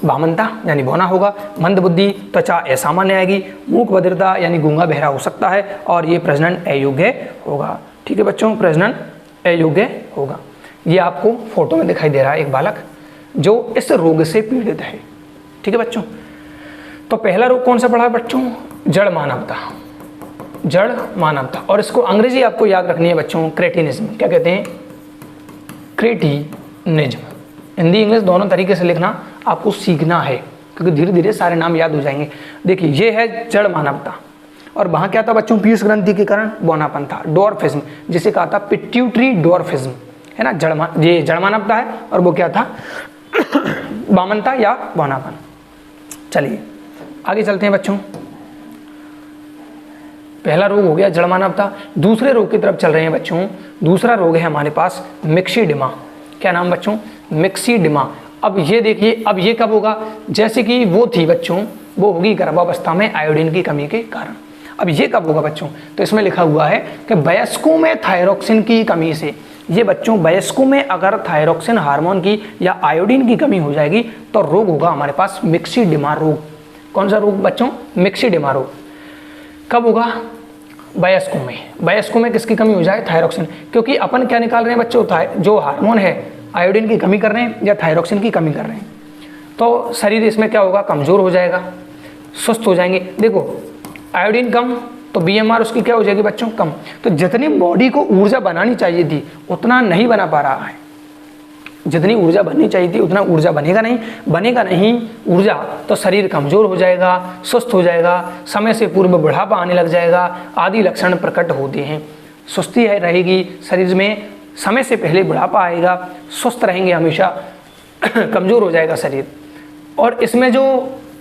[SPEAKER 1] वामनता यानी बौना होगा, मंद बुद्धि, त्वचा असामान्य आएगी, मूक बधिरता यानी गूंगा बहरा हो सकता है, और ये प्रजनन अयोग्य होगा। ठीक है बच्चों, प्रजनन अयोग्य होगा। ये आपको फोटो में दिखाई दे रहा है एक बालक जो इस रोग से पीड़ित है। ठीक है बच्चों, तो पहला रोग कौन सा पढ़ा है बच्चों, जड़ मानवता, जड़ मानवता। और इसको अंग्रेजी आपको याद रखनी है बच्चों, क्रेटिनिज्म। क्या कहते हैं, क्रेटिनिज्म। हिंदी इंग्लिश दोनों तरीके से लिखना आपको सीखना है, क्योंकि धीरे धीरे सारे नाम याद हो जाएंगे। देखिए ये है जड़ मानवता, और वहाँ क्या था बच्चों, पीयूष ग्रंथि के कारण बौनापन था, डॉर्फिज्म, जिसे कहा था पिट्यूटरी डॉर्फिज्म, है ना, ये जड़ मानवता है। और वो क्या था, वामनता या बौनापन। चलिए आगे चलते हैं बच्चों। पहला रोग हो गया जड़ मानवता। दूसरे रोग की तरफ चल रहे हैं बच्चों। दूसरा रोग है हमारे पास मिक्सीडिमा। क्या नाम बच्चों, मिक्सीडिमा। अब ये देखिए, अब ये कब होगा, जैसे कि वो थी बच्चों, वो होगी गर्भावस्था में आयोडीन की कमी के कारण। अब ये कब होगा बच्चों, तो इसमें लिखा हुआ है कि वयस्कों में थायरोक्सिन की कमी से। ये बच्चों वयस्कों में अगर थायरोक्सिन हार्मोन की या आयोडीन की कमी हो जाएगी तो रोग होगा हमारे पास मिक्सीडिमा रोग। कौन सा रोग बच्चों, मिक्सीडिमा रोग। कब होगा, वयस्कों में। वयस्कों में किसकी कमी हो जाए, थायरोक्सिन। क्योंकि अपन क्या निकाल रहे हैं बच्चों, जो हार्मोन है आयोडीन की कमी कर रहे हैं या थायरोक्सिन की कमी कर रहे हैं, तो शरीर इसमें क्या होगा, कमजोर हो जाएगा, सुस्त हो जाएंगे। देखो आयोडीन कम तो बीएमआर उसकी क्या हो जाएगी बच्चों, कम। तो जितनी बॉडी को ऊर्जा बनानी चाहिए थी उतना नहीं बना पा रहा है, जितनी ऊर्जा बननी चाहिए थी उतना ऊर्जा बनेगा नहीं ऊर्जा, तो शरीर कमजोर हो जाएगा, सुस्त हो जाएगा, समय से पूर्व बुढ़ापा आने लग जाएगा, आदि लक्षण प्रकट होते हैं। सुस्ती रहेगी शरीर में, समय से पहले बुढ़ापा आएगा, सुस्त रहेंगे हमेशा, कमजोर हो जाएगा शरीर। और इसमें जो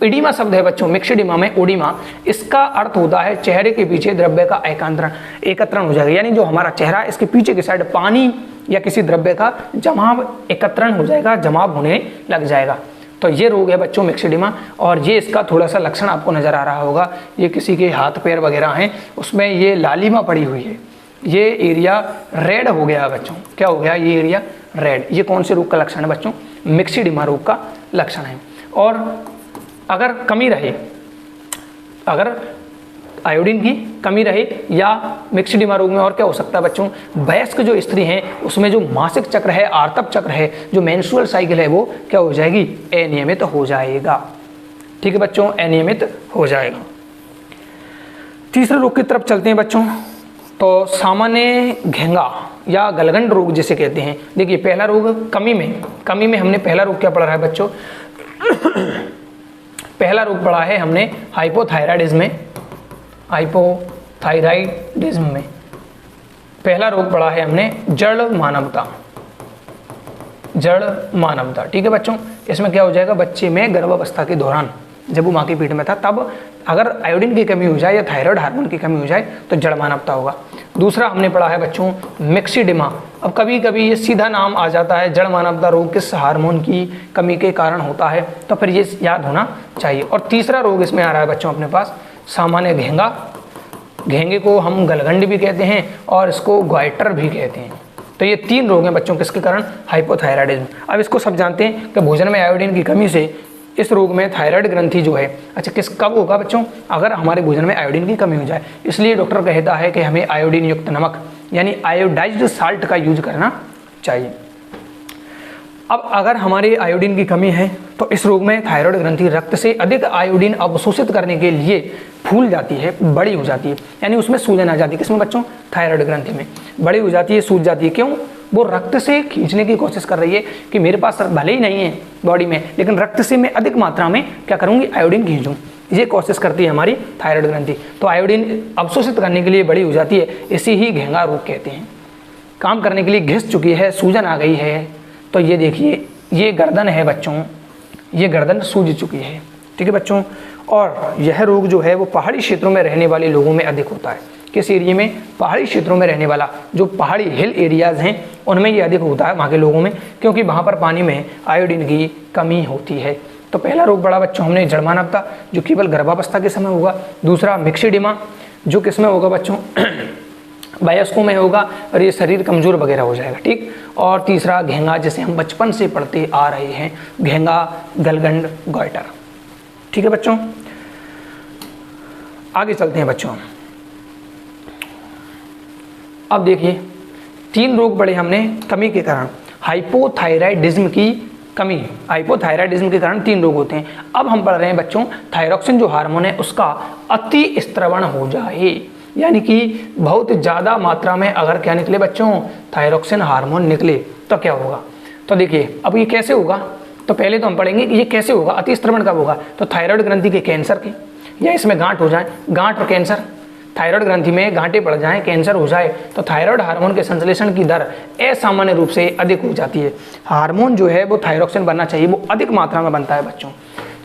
[SPEAKER 1] इडीमा शब्द है बच्चों, मिक्सीडिमा में ओडिमा, इसका अर्थ होता है चेहरे के पीछे द्रव्य का एकत्रण हो जाएगा। यानी जो हमारा चेहरा, इसके पीछे की साइड पानी या किसी द्रव्य का जमाव एकत्रण हो जाएगा, जमाव होने लग जाएगा। तो ये रोग है बच्चों मिक्सिडिमा, और ये इसका थोड़ा सा लक्षण आपको नज़र आ रहा होगा। ये किसी के हाथ पैर वगैरह हैं उसमें ये लालिमा पड़ी हुई है, ये एरिया रेड हो गया बच्चों। क्या हो गया? ये एरिया रेड। ये कौन से रोग का लक्षण है बच्चों? मिक्सिडिमा रोग का लक्षण है। और अगर कमी रहे, अगर आयोडीन की कमी रहे या मिक्सिडिमा रोग में और क्या हो सकता है बच्चों, वयस्क जो स्त्री हैं उसमें जो मासिक चक्र है, आर्तव चक्र है, जो मेंस्ट्रुअल साइकिल है वो क्या हो जाएगी? अनियमित हो जाएगा। ठीक है बच्चों, अनियमित हो जाएगा। तीसरे रोग की तरफ चलते हैं बच्चों। तो सामान्य घेंगा या गलगंड रोग जिसे कहते हैं। देखिए पहला रोग कमी में हमने पहला रोग क्या पढ़ा है बच्चों? पहला रोग पढ़ा है हमने हाइपोथायराइडिज्म में, हाइपोथायराइडिज्म में पहला रोग पढ़ा है हमने जड़ मानवता, जड़ मानवता। ठीक है बच्चों, इसमें क्या हो जाएगा? बच्चे में गर्भावस्था के दौरान जब वो माँ की पीठ में था तब अगर आयोडीन की कमी हो जाए या थायराइड हार्मोन की कमी हो जाए तो जड़ मानवता होगा। दूसरा हमने पढ़ा है बच्चों मिक्सिडिमा। अब कभी कभी ये सीधा नाम आ जाता है जड़ मानवता रोग किस हार्मोन की कमी के कारण होता है, तो फिर ये याद होना चाहिए। और तीसरा रोग इसमें आ रहा है बच्चों अपने पास सामान्य घेंगा। घेंगे को हम गलगंड भी कहते हैं और इसको ग्वाइटर भी कहते हैं। तो ये तीन रोग हैं बच्चों किसके कारण? हाइपोथायराइडिज्म। अब इसको सब जानते हैं कि भोजन में आयोडीन की कमी से इस रोग में थायराइड ग्रंथि जो है, अच्छा किस कब होगा बच्चों? अगर हमारे भोजन में आयोडीन की कमी हो जाए। इसलिए डॉक्टर कहता है कि हमें आयोडीन युक्त नमक यानी आयोडाइज्ड साल्ट का यूज करना चाहिए। अब अगर हमारे आयोडीन की कमी है तो इस रोग में थायराइड ग्रंथि रक्त से अधिक आयोडीन अवशोषित करने के लिए फूल जाती है, बड़ी हो जाती है, यानी उसमें सूजन आ जाती है। किसमें बच्चों? थायराइड ग्रंथि में बड़ी हो जाती है, सूज जाती है। क्यों? वो रक्त से खींचने की कोशिश कर रही है कि मेरे पास भले ही नहीं है बॉडी में, लेकिन रक्त से मैं अधिक मात्रा में क्या करूँगी? आयोडीन खींचूँ। ये कोशिश करती है हमारी थायराइड ग्रंथि। तो आयोडीन अवशोषित करने के लिए बड़ी हो जाती है, इसी ही घेंगा रोग कहते हैं। काम करने के लिए घिस चुकी है, सूजन आ गई है। तो ये देखिए ये गर्दन है बच्चों, ये गर्दन सूज चुकी है। ठीक है बच्चों, और यह रोग जो है वो पहाड़ी क्षेत्रों में रहने वाले लोगों में अधिक होता है। किस एरिया में? पहाड़ी क्षेत्रों में रहने वाला, जो पहाड़ी हिल एरियाज हैं उनमें ये अधिक होता है वहाँ के लोगों में, क्योंकि वहाँ पर पानी में आयोडीन की कमी होती है। तो पहला रोग बड़ा बच्चों हमने जड़ मानवता जो केवल गर्भावस्था के समय होगा। दूसरा मिक्सिडिमा जो किसमें होगा बच्चों? वयस्कों में होगा और ये शरीर कमजोर वगैरह हो जाएगा। ठीक, और तीसरा घेंगा जिसे हम बचपन से पढ़ते आ रहे हैं, घेंगा गलगंड गॉइटर। ठीक है बच्चों, आगे चलते हैं बच्चों। अब देखिए तीन रोग पढ़े हमने कमी के कारण, हाइपोथायराइडिज्म की कमी, हाइपोथायराइडिज्म के कारण तीन रोग होते हैं। अब हम पढ़ रहे हैं बच्चों थायरॉक्सिन जो हार्मोन है उसका अति स्त्रवण हो जाए, यानी कि बहुत ज़्यादा मात्रा में अगर क्या निकले बच्चों? थायरॉक्सिन हार्मोन निकले तो क्या होगा? तो देखिए अब ये कैसे होगा, तो पहले तो हम पढ़ेंगे कि ये कैसे होगा, अति स्त्रवण कब होगा? तो थायराइड ग्रंथि के कैंसर के, या इसमें गांठ हो जाए, गांठ और कैंसर, थायराइड ग्रंथि में गांठें पड़ जाएं, कैंसर हो जाए तो थायराइड हार्मोन के संश्लेषण की दर असामान्य रूप से अधिक हो जाती है। हार्मोन जो है वो थायरॉक्सिन बनना चाहिए, वो अधिक मात्रा में बनता है बच्चों।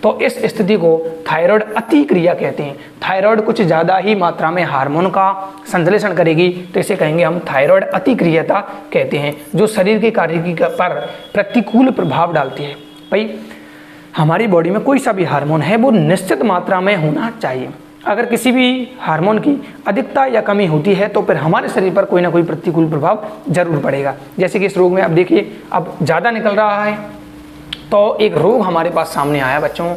[SPEAKER 1] तो इस स्थिति को थायराइड अतिक्रिया कहते हैं। थायराइड कुछ ज़्यादा ही मात्रा में हार्मोन का संश्लेषण करेगी तो इसे कहेंगे हम थायराइड अतिक्रियता कहते हैं, जो शरीर की कार्यकी पर प्रतिकूल प्रभाव डालती है। भाई हमारी बॉडी में कोई सा भी हार्मोन है वो निश्चित मात्रा में होना चाहिए। अगर किसी भी हार्मोन की अधिकता या कमी होती है तो फिर हमारे शरीर पर कोई ना कोई प्रतिकूल प्रभाव जरूर पड़ेगा। जैसे कि इस रोग में अब देखिए अब ज़्यादा निकल रहा है तो एक रोग हमारे पास सामने आया बच्चों,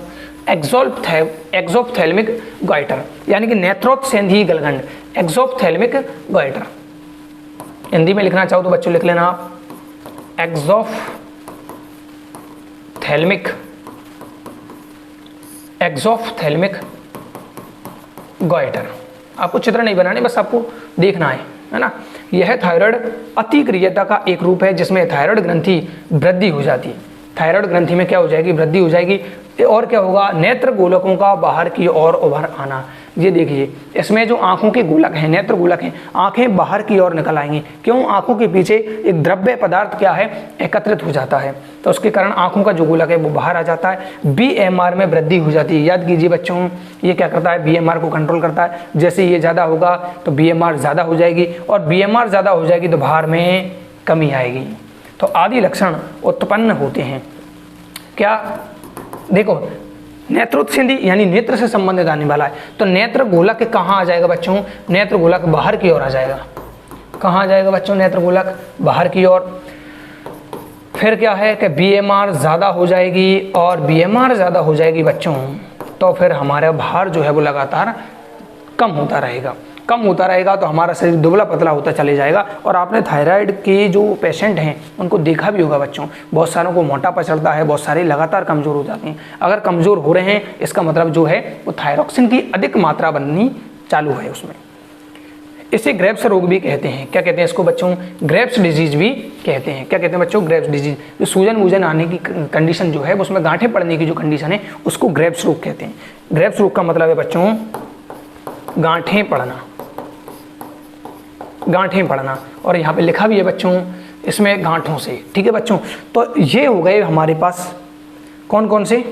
[SPEAKER 1] एक्सोप्थेल्मिक गॉइटर, यानी कि नेत्रोत्सेंधी गलगंड, एक्सोप्थेल्मिक गॉइटर। हिंदी में लिखना चाहो तो बच्चों लिख लेना आप एक्सोप्थेल्मिक गॉइटर। आपको चित्र नहीं बनाने, बस आपको देखना है ना। यह थायराइड अतिक्रियता का एक रूप है जिसमें थायराइड ग्रंथि वृद्धि हो जाती है। थायराइड ग्रंथि में क्या हो जाएगी? वृद्धि हो जाएगी। और क्या होगा? नेत्र गोलकों का बाहर की ओर उभर आना। ये देखिए इसमें जो आंखों के गोलक हैं, नेत्र गोलक हैं, आंखें बाहर की ओर निकल आएंगी। क्यों? आंखों के पीछे एक द्रव्य पदार्थ क्या है? एकत्रित हो जाता है, तो उसके कारण आंखों का जो गोलक है वो बाहर आ जाता है। BMR में वृद्धि हो जाती है। याद कीजिए बच्चों, ये क्या करता है? BMR को कंट्रोल करता है। जैसे ये ज़्यादा होगा तो BMR ज़्यादा हो जाएगी, और BMR ज़्यादा हो जाएगी तो बाहर में कमी आएगी। तो आदि लक्षण उत्पन्न होते हैं। क्या? देखो, नेत्रोत्सेंधी यानी नेत्र से संबंधित आने वाला है, तो नेत्र गोलक कहाँ आ जाएगा बच्चों? नेत्र गोलक बाहर की ओर आ जाएगा। कहाँ आ जाएगा बच्चों? नेत्र गोलक बाहर की ओर। फिर क्या है कि BMR ज़्यादा हो जाएगी, और BMR ज़्यादा हो जाएगी बच्चों तो फिर हमारा भार जो है वो लगातार कम होता रहेगा। कम होता रहेगा तो हमारा शरीर दुबला पतला होता चले जाएगा। और आपने थायराइड के जो पेशेंट हैं उनको देखा भी होगा बच्चों, बहुत सारों को मोटापा चढ़ता है, बहुत सारे लगातार कमज़ोर हो जाते हैं। अगर कमज़ोर हो रहे हैं इसका मतलब जो है वो थायरॉक्सिन की अधिक मात्रा बननी चालू है उसमें। इसे ग्रेव्स रोग भी कहते हैं। क्या कहते हैं इसको बच्चों? ग्रेव्स डिजीज भी कहते हैं। क्या कहते हैं बच्चों? Graves disease. जो सूजन वूजन आने की कंडीशन जो है उसमें गांठें पड़ने की जो कंडीशन है उसको ग्रेव्स रोग कहते हैं। ग्रेव्स रोग का मतलब है बच्चों गांठें पड़ना, गांठें पड़ना। और यहाँ पे लिखा भी है बच्चों इसमें गांठों से। ठीक है बच्चों, तो ये हो गए हमारे पास कौन कौन से।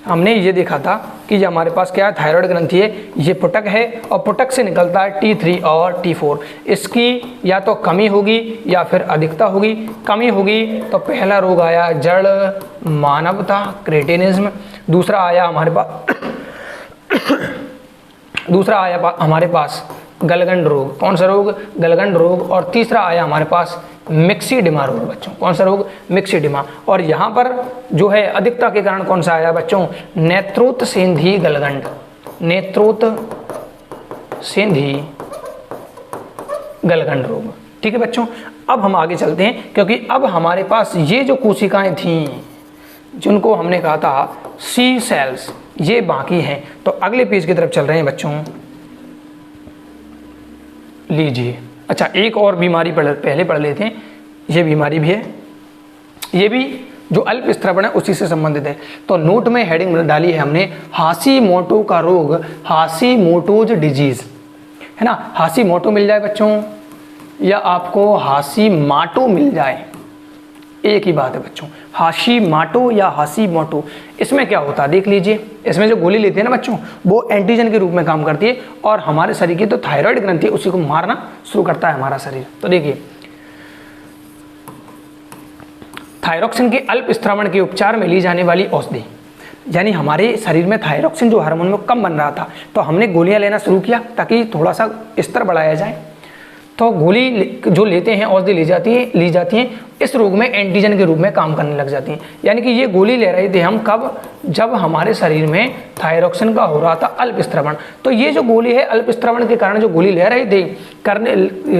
[SPEAKER 1] हमने ये देखा था कि ये हमारे पास क्या है, थायराइड ग्रंथि है, ये पुटक है, और पुटक से निकलता है T3 और T4। इसकी या तो कमी होगी या फिर अधिकता होगी। कमी होगी तो पहला रोग आया जड़ मानवता, क्रेटिनिज्म। दूसरा आया हमारे पास गलगंड रोग। कौन सा रोग? गलगंड रोग। और तीसरा आया हमारे पास मिक्सीडिमा रोग बच्चों। कौन सा रोग? मिक्सीडिमा। और यहाँ पर जो है अधिकता के कारण कौन सा आया बच्चों? नेत्रोत्सेंधी गलगंड। नेत्रोत्सेंधी गलगंड रोग। ठीक है बच्चों, अब हम आगे चलते हैं, क्योंकि अब हमारे पास ये जो कोशिकाएं थीं जिनको हमने कहा था सी सेल्स, ये बाकी हैं। तो अगले पेज की तरफ चल रहे हैं बच्चों। लीजिए, अच्छा एक और बीमारी पहले पढ़ लेते हैं। ये बीमारी भी है, ये भी जो अल्प स्त्रवण है उसी से संबंधित है। तो नोट में हेडिंग डाली है हमने हाशीमोटो का रोग, हाशीमोटोज डिजीज, है ना। हाशीमोटो मिल जाए बच्चों या आपको हाशीमाटो मिल जाए, एक ही बात है बच्चों। हाशीमाटो या हाशीमोटो, इसमें क्या होता है देख लीजिए। इसमें जो गोली लेते हैं ना बच्चों वो एंटीजन के रूप में काम करती है, और हमारे शरीर की तो थायराइड ग्रंथि उसी को मारना शुरू करता है हमारा शरीर। तो देखिए, थायरॉक्सिन के अल्प स्त्रवण के उपचार में ली जाने वाली औषधि, यानी हमारे शरीर में थायरॉक्सिन जो हार्मोन में कम बन रहा था तो हमने गोलियां लेना शुरू किया ताकि थोड़ा सा स्तर बढ़ाया जाए। तो गोली जो लेते हैं, औषधि ली जाती हैं इस रोग में एंटीजन के रूप में काम करने लग जाती हैं। यानी कि ये गोली ले रहे थे हम कब? जब हमारे शरीर में थायरॉक्सिन का हो रहा था अल्प स्त्रवण। तो ये जो गोली है अल्प स्त्रवण के कारण जो गोली ले रहे थे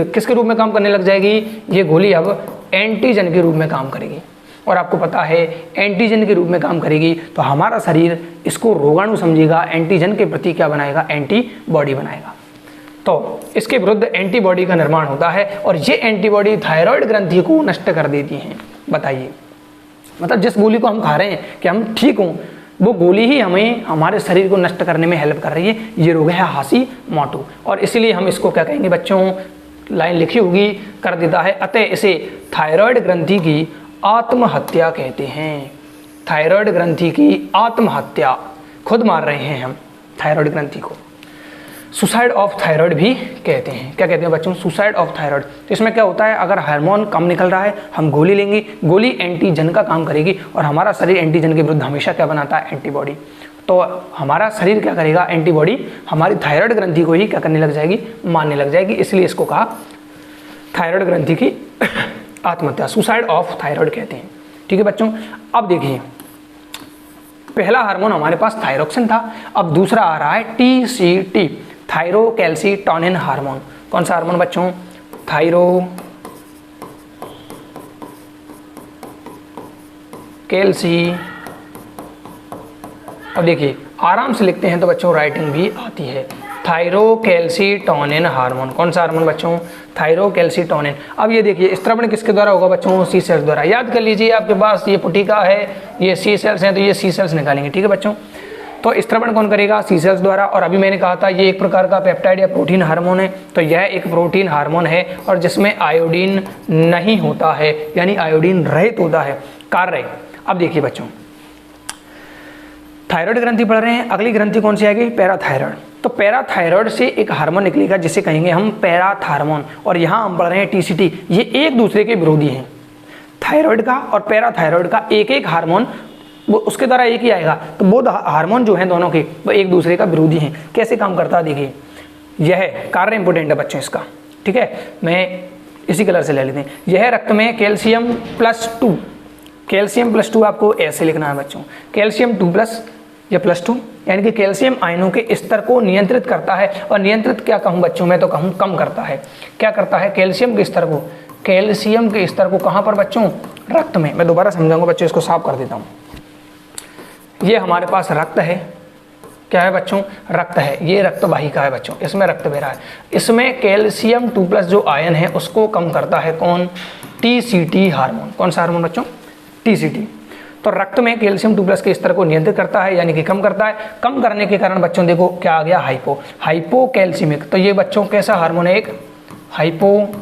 [SPEAKER 1] किसके रूप में काम करने लग जाएगी? ये गोली अब एंटीजन के रूप में काम करेगी। और आपको पता है एंटीजन के रूप में काम करेगी तो हमारा शरीर इसको रोगाणु समझेगा, एंटीजन के प्रति क्या बनाएगा? एंटीबॉडी बनाएगा। तो इसके विरुद्ध एंटीबॉडी का निर्माण होता है, और ये एंटीबॉडी थायराइड ग्रंथि को नष्ट कर देती हैं। बताइए, मतलब जिस गोली को हम खा रहे हैं कि हम ठीक हों, वो गोली ही हमें हमारे शरीर को नष्ट करने में हेल्प कर रही है। ये रोग है हाशीमोटो, और इसीलिए हम इसको क्या कहेंगे बच्चों? लाइन लिखी होगी, कर देता है। अतः इसे थायराइड ग्रंथि की आत्महत्या कहते हैं। थायराइड ग्रंथि की आत्महत्या, खुद मार रहे हैं हम थायराइड ग्रंथि को। सुसाइड ऑफ थायराइड भी कहते हैं। क्या कहते हैं बच्चों? Suicide of thyroid. तो इसमें क्या होता है, अगर हार्मोन कम निकल रहा है हम गोली लेंगे, गोली एंटीजन का काम करेगी, और हमारा शरीर एंटीजन के विरुद्ध हमेशा क्या बनाता है? एंटीबॉडी। तो हमारा शरीर क्या करेगा? एंटीबॉडी हमारी थायराइड ग्रंथि को ही क्या करने लग जाएगी? मारने लग जाएगी। इसलिए इसको कहा थायराइड ग्रंथि की आत्महत्या, सुसाइड ऑफ थायराइड कहते हैं। ठीक है बच्चों, अब देखिए, पहला हार्मोन हमारे पास थायरॉक्सिन था, अब दूसरा आ रहा है TCT, थायरोकैल्सीटोनिन हार्मोन। कौन सा हार्मोन बच्चों? थायरोकैल्सी। अब देखिए आराम से लिखते हैं तो बच्चों राइटिंग भी आती है। Thyrocalcitonin hormone. कौन सा हार्मोन बच्चों? थायरोकैल्सीटोनिन। अब ये देखिए स्त्रवण किसके द्वारा होगा बच्चों? सी सेल्स द्वारा। याद कर लीजिए, आपके पास ये पुटिका है, ये सी सेल्स हैं, तो ये सी सेल्स निकालेंगे। ठीक है बच्चों, तो स्त्रवण कौन करेगा? सी सेल्स द्वारा। और अभी मैंने कहा था ये एक प्रकार का पेप्टाइड या प्रोटीन हार्मोन है, तो यह एक प्रोटीन हार्मोन है और जिसमें आयोडीन नहीं होता है, यानी आयोडीन रहित होता है। कार्य, अब देखिए बच्चों, थायराइड ग्रंथि पढ़ रहे हैं, अगली ग्रंथि कौन सी आएगी? पैराथायराइड। तो पैराथायरॉयड से एक हार्मोन निकलेगा जिसे कहेंगे हम पैराथार्मोन, और यहाँ हम पढ़ रहे हैं टीसीटी। ये एक दूसरे के विरोधी हैं, थायराइड का और पैराथायरॉयड का एक एक हार्मोन वो उसके द्वारा एक ही आएगा। तो वो हार्मोन जो हैं दोनों के वो एक दूसरे का विरोधी हैं। कैसे काम करता है देखिए, यह कार्य इंपोर्टेंट है बच्चों इसका, ठीक है। मैं इसी कलर से ले लेते हैं। यह रक्त में कैल्शियम +2, कैल्शियम +2 आपको ऐसे लिखना है बच्चों, कैल्शियम 2+ या +2, यानी कि कैल्शियम आयनों के स्तर को नियंत्रित करता है। और नियंत्रित क्या कहूँ बच्चों, मैं तो कहूँ कम करता है। क्या करता है, कैल्शियम के स्तर को, कैल्शियम के स्तर को कहाँ पर बच्चों, रक्त में। मैं दोबारा समझाऊंगा बच्चों, इसको साफ कर देता हूँ। ये हमारे पास रक्त है, क्या है बच्चों, रक्त है। ये रक्त वाहिका है बच्चों, इसमें रक्त बह रहा है। इसमें कैल्शियम 2+ जो आयन है उसको कम करता है कौन, टीसीटी हार्मोन। कौन सा हार्मोन बच्चों, टीसीटी। तो रक्त में कैल्शियम 2+ के स्तर को नियंत्रित करता है, यानी कि कम करता है। कम करने के कारण बच्चों देखो क्या आ गया, हाइपो, हाइपोकैल्सीमिक। तो ये बच्चों कैसा हार्मोन है, एक हाइपोकैल्सीमिक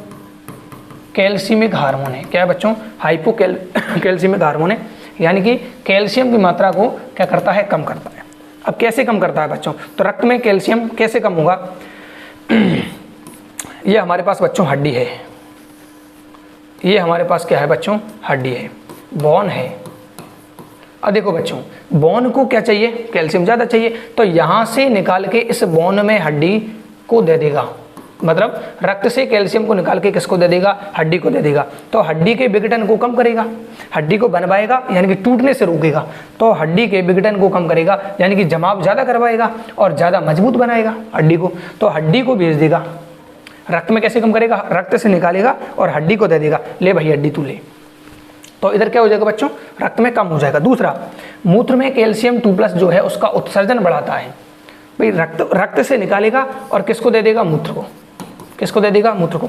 [SPEAKER 1] हार्मोन है। क्या है बच्चों, हाइपोकैल्सीमिक हार्मोन है, यानी कि कैल्शियम की मात्रा को क्या करता है, कम करता है। अब कैसे कम करता है बच्चों, तो रक्त में कैल्शियम कैसे कम होगा। ये हमारे पास बच्चों हड्डी है, ये हमारे पास क्या है बच्चों, हड्डी है, बोन है। अब देखो बच्चों, बोन को क्या चाहिए, कैल्शियम ज़्यादा चाहिए, तो यहाँ से निकाल के इस बोन में हड्डी को दे देगा। मतलब रक्त से कैल्शियम को निकाल के किसको दे देगा, हड्डी को दे देगा। तो हड्डी के विघटन को कम करेगा, हड्डी को बनवाएगा, यानी कि टूटने से रोकेगा। तो हड्डी के विघटन को कम करेगा, यानी कि जमाव ज़्यादा करवाएगा और ज़्यादा मजबूत बनाएगा हड्डी को। तो हड्डी को भेज देगा रक्त में। कैसे कम करेगा, रक्त से निकालेगा और हड्डी को दे देगा, ले भाई हड्डी तू ले। तो इधर क्या हो जाएगा बच्चों, रक्त में कम हो जाएगा। दूसरा, मूत्र में कैल्शियम 2+ जो है उसका उत्सर्जन बढ़ाता है। भाई रक्त से निकालेगा और किसको दे देगा, मूत्र को। किसको दे देगा, मूत्र को।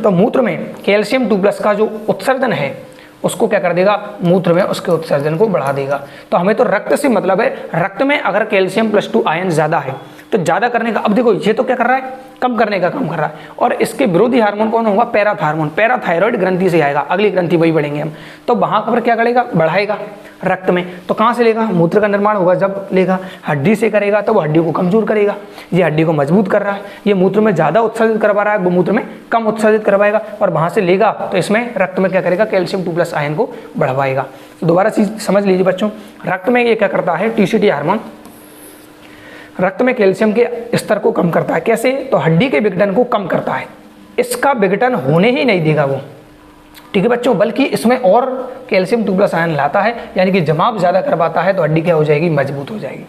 [SPEAKER 1] तो मूत्र में कैल्शियम 2+ का जो उत्सर्जन है उसको क्या कर देगा, मूत्र में उसके उत्सर्जन को बढ़ा देगा। तो हमें तो रक्त से मतलब है, रक्त में अगर कैल्शियम +2 आयन ज़्यादा है तो ज़्यादा करने का, अब देखो ये तो क्या कर रहा है, कम करने का काम कर रहा है। और इसके विरोधी हार्मोन कौन होगा, पैराथार्मोन। पैराथायरॉयड ग्रंथि से आएगा, अगली ग्रंथि वही बढ़ेंगे हम। तो वहाँ पर क्या करेगा, बढ़ाएगा रक्त में। तो कहाँ से लेगा, मूत्र का निर्माण होगा जब लेगा, हड्डी से करेगा तो वो हड्डी को कमजोर करेगा। ये हड्डी को मजबूत कर रहा है, ये मूत्र में ज़्यादा उत्सर्जित करवा रहा है, वो मूत्र में कम उत्सर्जित करवाएगा। और वहाँ से लेगा तो इसमें रक्त में क्या करेगा, कैल्शियम 2+ आयन को बढ़वाएगा। तो दोबारा चीज़ समझ लीजिए बच्चों, रक्त में ये क्या करता है, टीसीटी हार्मोन रक्त में कैल्शियम के स्तर को कम करता है। कैसे, तो हड्डी के विघटन को कम करता है, इसका विघटन होने ही नहीं देगा वो, ठीक है बच्चों, बल्कि इसमें और कैल्शियम 2+ आयन लाता है, यानी कि जमाव ज़्यादा करवाता है। तो हड्डी क्या हो जाएगी, मजबूत हो जाएगी।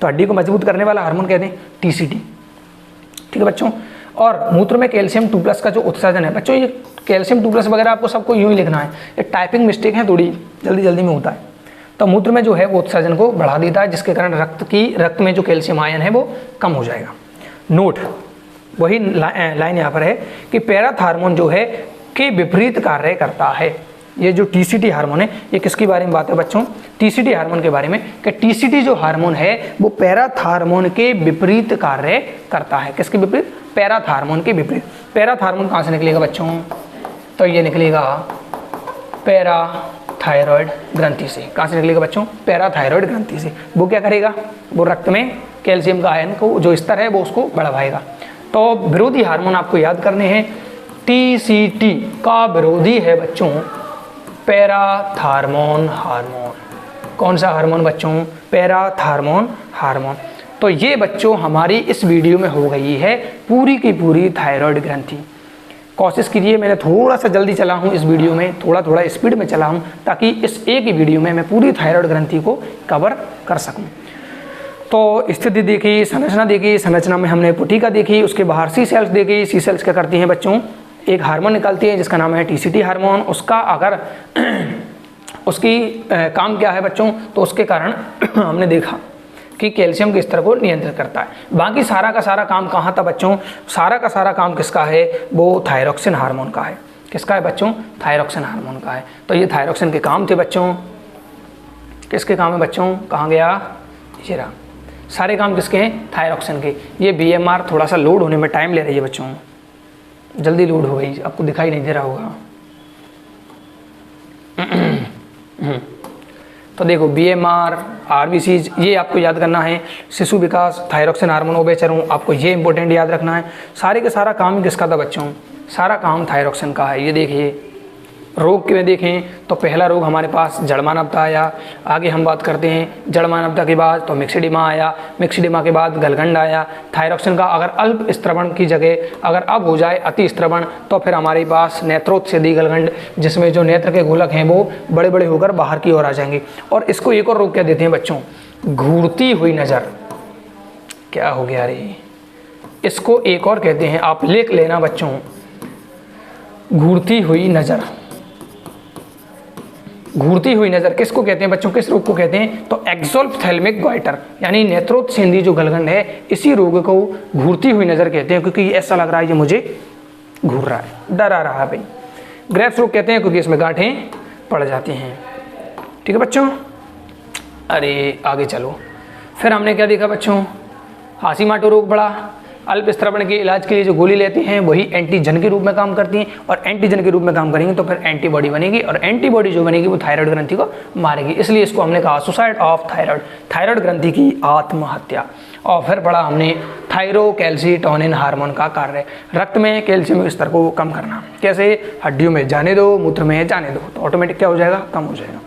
[SPEAKER 1] तो हड्डी को मजबूत करने वाला हार्मोन कहते हैं टीसीटी, ठीक है बच्चों। और मूत्र में कैल्शियम 2+ का जो उत्सर्जन है बच्चों, ये कैल्शियम 2+ वगैरह आपको सबको यूँ ही लिखना है, ये टाइपिंग मिस्टेक है, थोड़ी जल्दी में होता है। तो मूत्र में जो है वो उत्सर्जन को बढ़ा देता है, जिसके कारण रक्त में जो कैल्शियम आयन है वो कम हो जाएगा। नोट, वही लाइन यहाँ पर है कि पैराथार्मोन जो है के विपरीत कार्य करता है। ये जो टीसीटी हार्मोन है, ये किसके बारे में बात है बच्चों, टीसीटी हार्मोन के बारे में, कि टीसीटी जो हार्मोन है वो पैराथार्मोन के विपरीत कार्य करता है। किसके विपरीत, पैराथार्मोन के विपरीत। पैराथार्मोन कहाँ से निकलेगा बच्चों, तो ये निकलेगा पैराथायरॉयड ग्रंथि से। कहाँ से निकलेगा बच्चों, पैराथायरॉयड ग्रंथि से। वो क्या करेगा, वो रक्त में कैल्शियम का आयन को जो स्तर है वो उसको बढ़ाएगा। तो विरोधी हार्मोन आपको याद करने हैं, टीसीटी का विरोधी है बच्चों पैराथार्मोन हार्मोन। कौन सा हार्मोन बच्चों, पैराथार्मोन हार्मोन। तो ये बच्चों हमारी इस वीडियो में हो गई है पूरी की पूरी थायराइड ग्रंथि। कोशिश कीजिए, मैंने थोड़ा सा जल्दी चला हूँ इस वीडियो में, थोड़ा स्पीड में चला हूँ, ताकि इस एक ही वीडियो में मैं पूरी थायराइड ग्रंथि को कवर कर सकूँ। तो स्थिति देखी, संरचना देखी, संरचना में हमने पुटिका देखी, उसके बाहर सी सेल्स देखी। सी सेल्स क्या करती हैं बच्चों, एक हार्मोन निकालती है जिसका नाम है टीसीटी हार्मोन। उसका अगर उसकी काम क्या है बच्चों, तो उसके कारण हमने देखा कि कैल्शियम के स्तर को नियंत्रित करता है। बाकी सारा का सारा काम कहाँ था बच्चों, सारा का सारा काम किसका है, वो थायरोक्सिन हार्मोन का है। किसका है बच्चों, थायरोक्सिन हार्मोन का है। तो ये थायरोक्सिन के काम थे बच्चों। किसके काम है बच्चों, कहाँ गया, ये रहा। सारे काम किसके हैं, थायरोक्सिन के। ये बीएमआर थोड़ा सा लोड होने में टाइम ले रही है बच्चों, जल्दी लोड हो गई, आपको दिखाई नहीं दे रहा होगा। तो देखो BMR, RBCs ये आपको याद करना है, शिशु विकास, थायरॉक्सिन हार्मोन ओवेचर, आपको ये इंपॉर्टेंट याद रखना है। सारे के सारा काम किसका था बच्चों? सारा काम थायरॉक्सिन का है। ये देखिए रोग में देखें तो पहला रोग हमारे पास जड़मानवता आया, आगे हम बात करते हैं जड़मानवता के बाद तो मिक्सिडिमा आया, मिक्सिडिमा के बाद गलगंड आया। थायरॉक्सिन का अगर अल्प स्त्रवण की जगह अगर अब हो जाए अति स्त्रवण तो फिर हमारे पास नेत्रोत्सेदी गलगंड, जिसमें जो नेत्र के गोलक हैं वो बड़े बड़े होकर बाहर की ओर आ जाएंगे। और इसको एक और रोग क्या देते हैं बच्चों? घूरती हुई नज़र। क्या हो गया रे? इसको एक और कहते हैं, आप लिख लेना बच्चों, घूरती हुई नज़र। घूरती हुई नज़र किसको कहते हैं बच्चों? किस रोग को कहते हैं? तो एक्सोप्थेल्मिक गॉइटर, यानी नेत्रोत्सेदी जो गलगंड है, इसी रोग को घूरती हुई नज़र कहते हैं, क्योंकि ऐसा लग रहा है ये मुझे घूर रहा है, डरा रहा है भाई। ग्रेव्स रोग कहते हैं क्योंकि इसमें गांठें पड़ जाती हैं। ठीक है बच्चों, अरे आगे चलो। फिर हमने क्या देखा बच्चों? हाशीमाटो रोग पड़ा। अल्प स्त्रवण के इलाज के लिए जो गोली लेते हैं वही एंटीजन के रूप में काम करती हैं, और एंटीजन के रूप में काम करेंगे तो फिर एंटीबॉडी बनेगी, और एंटीबॉडी जो बनेगी वो थायराइड ग्रंथि को मारेगी। इसलिए इसको हमने कहा सुसाइड ऑफ थायराइड, थायराइड ग्रंथि की आत्महत्या। और फिर पढ़ा हमने थायरोकैल्सिटोनिन हार्मोन का कार्य, रक्त में कैल्शियम के स्तर को कम करना। कैसे? हड्डियों में जाने दो, मूत्र में जाने दो, तो ऑटोमेटिक क्या हो जाएगा? कम हो जाएगा।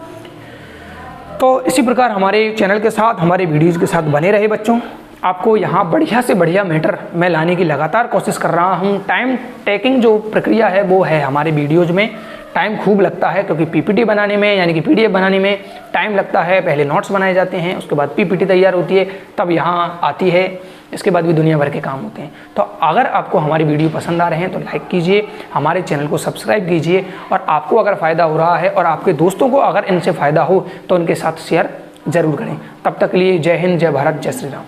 [SPEAKER 1] तो इसी प्रकार हमारे चैनल के साथ, हमारे वीडियोज़ के साथ बने रहे बच्चों। आपको यहाँ बढ़िया से बढ़िया मैटर मैं लाने की लगातार कोशिश कर रहा हूँ। टाइम टेकिंग जो प्रक्रिया है वो है हमारे वीडियोज़ में, टाइम खूब लगता है क्योंकि पीपीटी बनाने में यानी कि PDF बनाने में टाइम लगता है। पहले नोट्स बनाए जाते हैं, उसके बाद पीपीटी तैयार होती है, तब यहाँ आती है, इसके बाद भी दुनिया भर के काम होते हैं। तो अगर आपको हमारी वीडियो पसंद आ रहे हैं तो लाइक कीजिए, हमारे चैनल को सब्सक्राइब कीजिए, और आपको अगर फ़ायदा हो रहा है और आपके दोस्तों को अगर इनसे फ़ायदा हो तो उनके साथ शेयर ज़रूर करें। तब तक के लिए जय हिंद, जय भारत, जय श्री राम।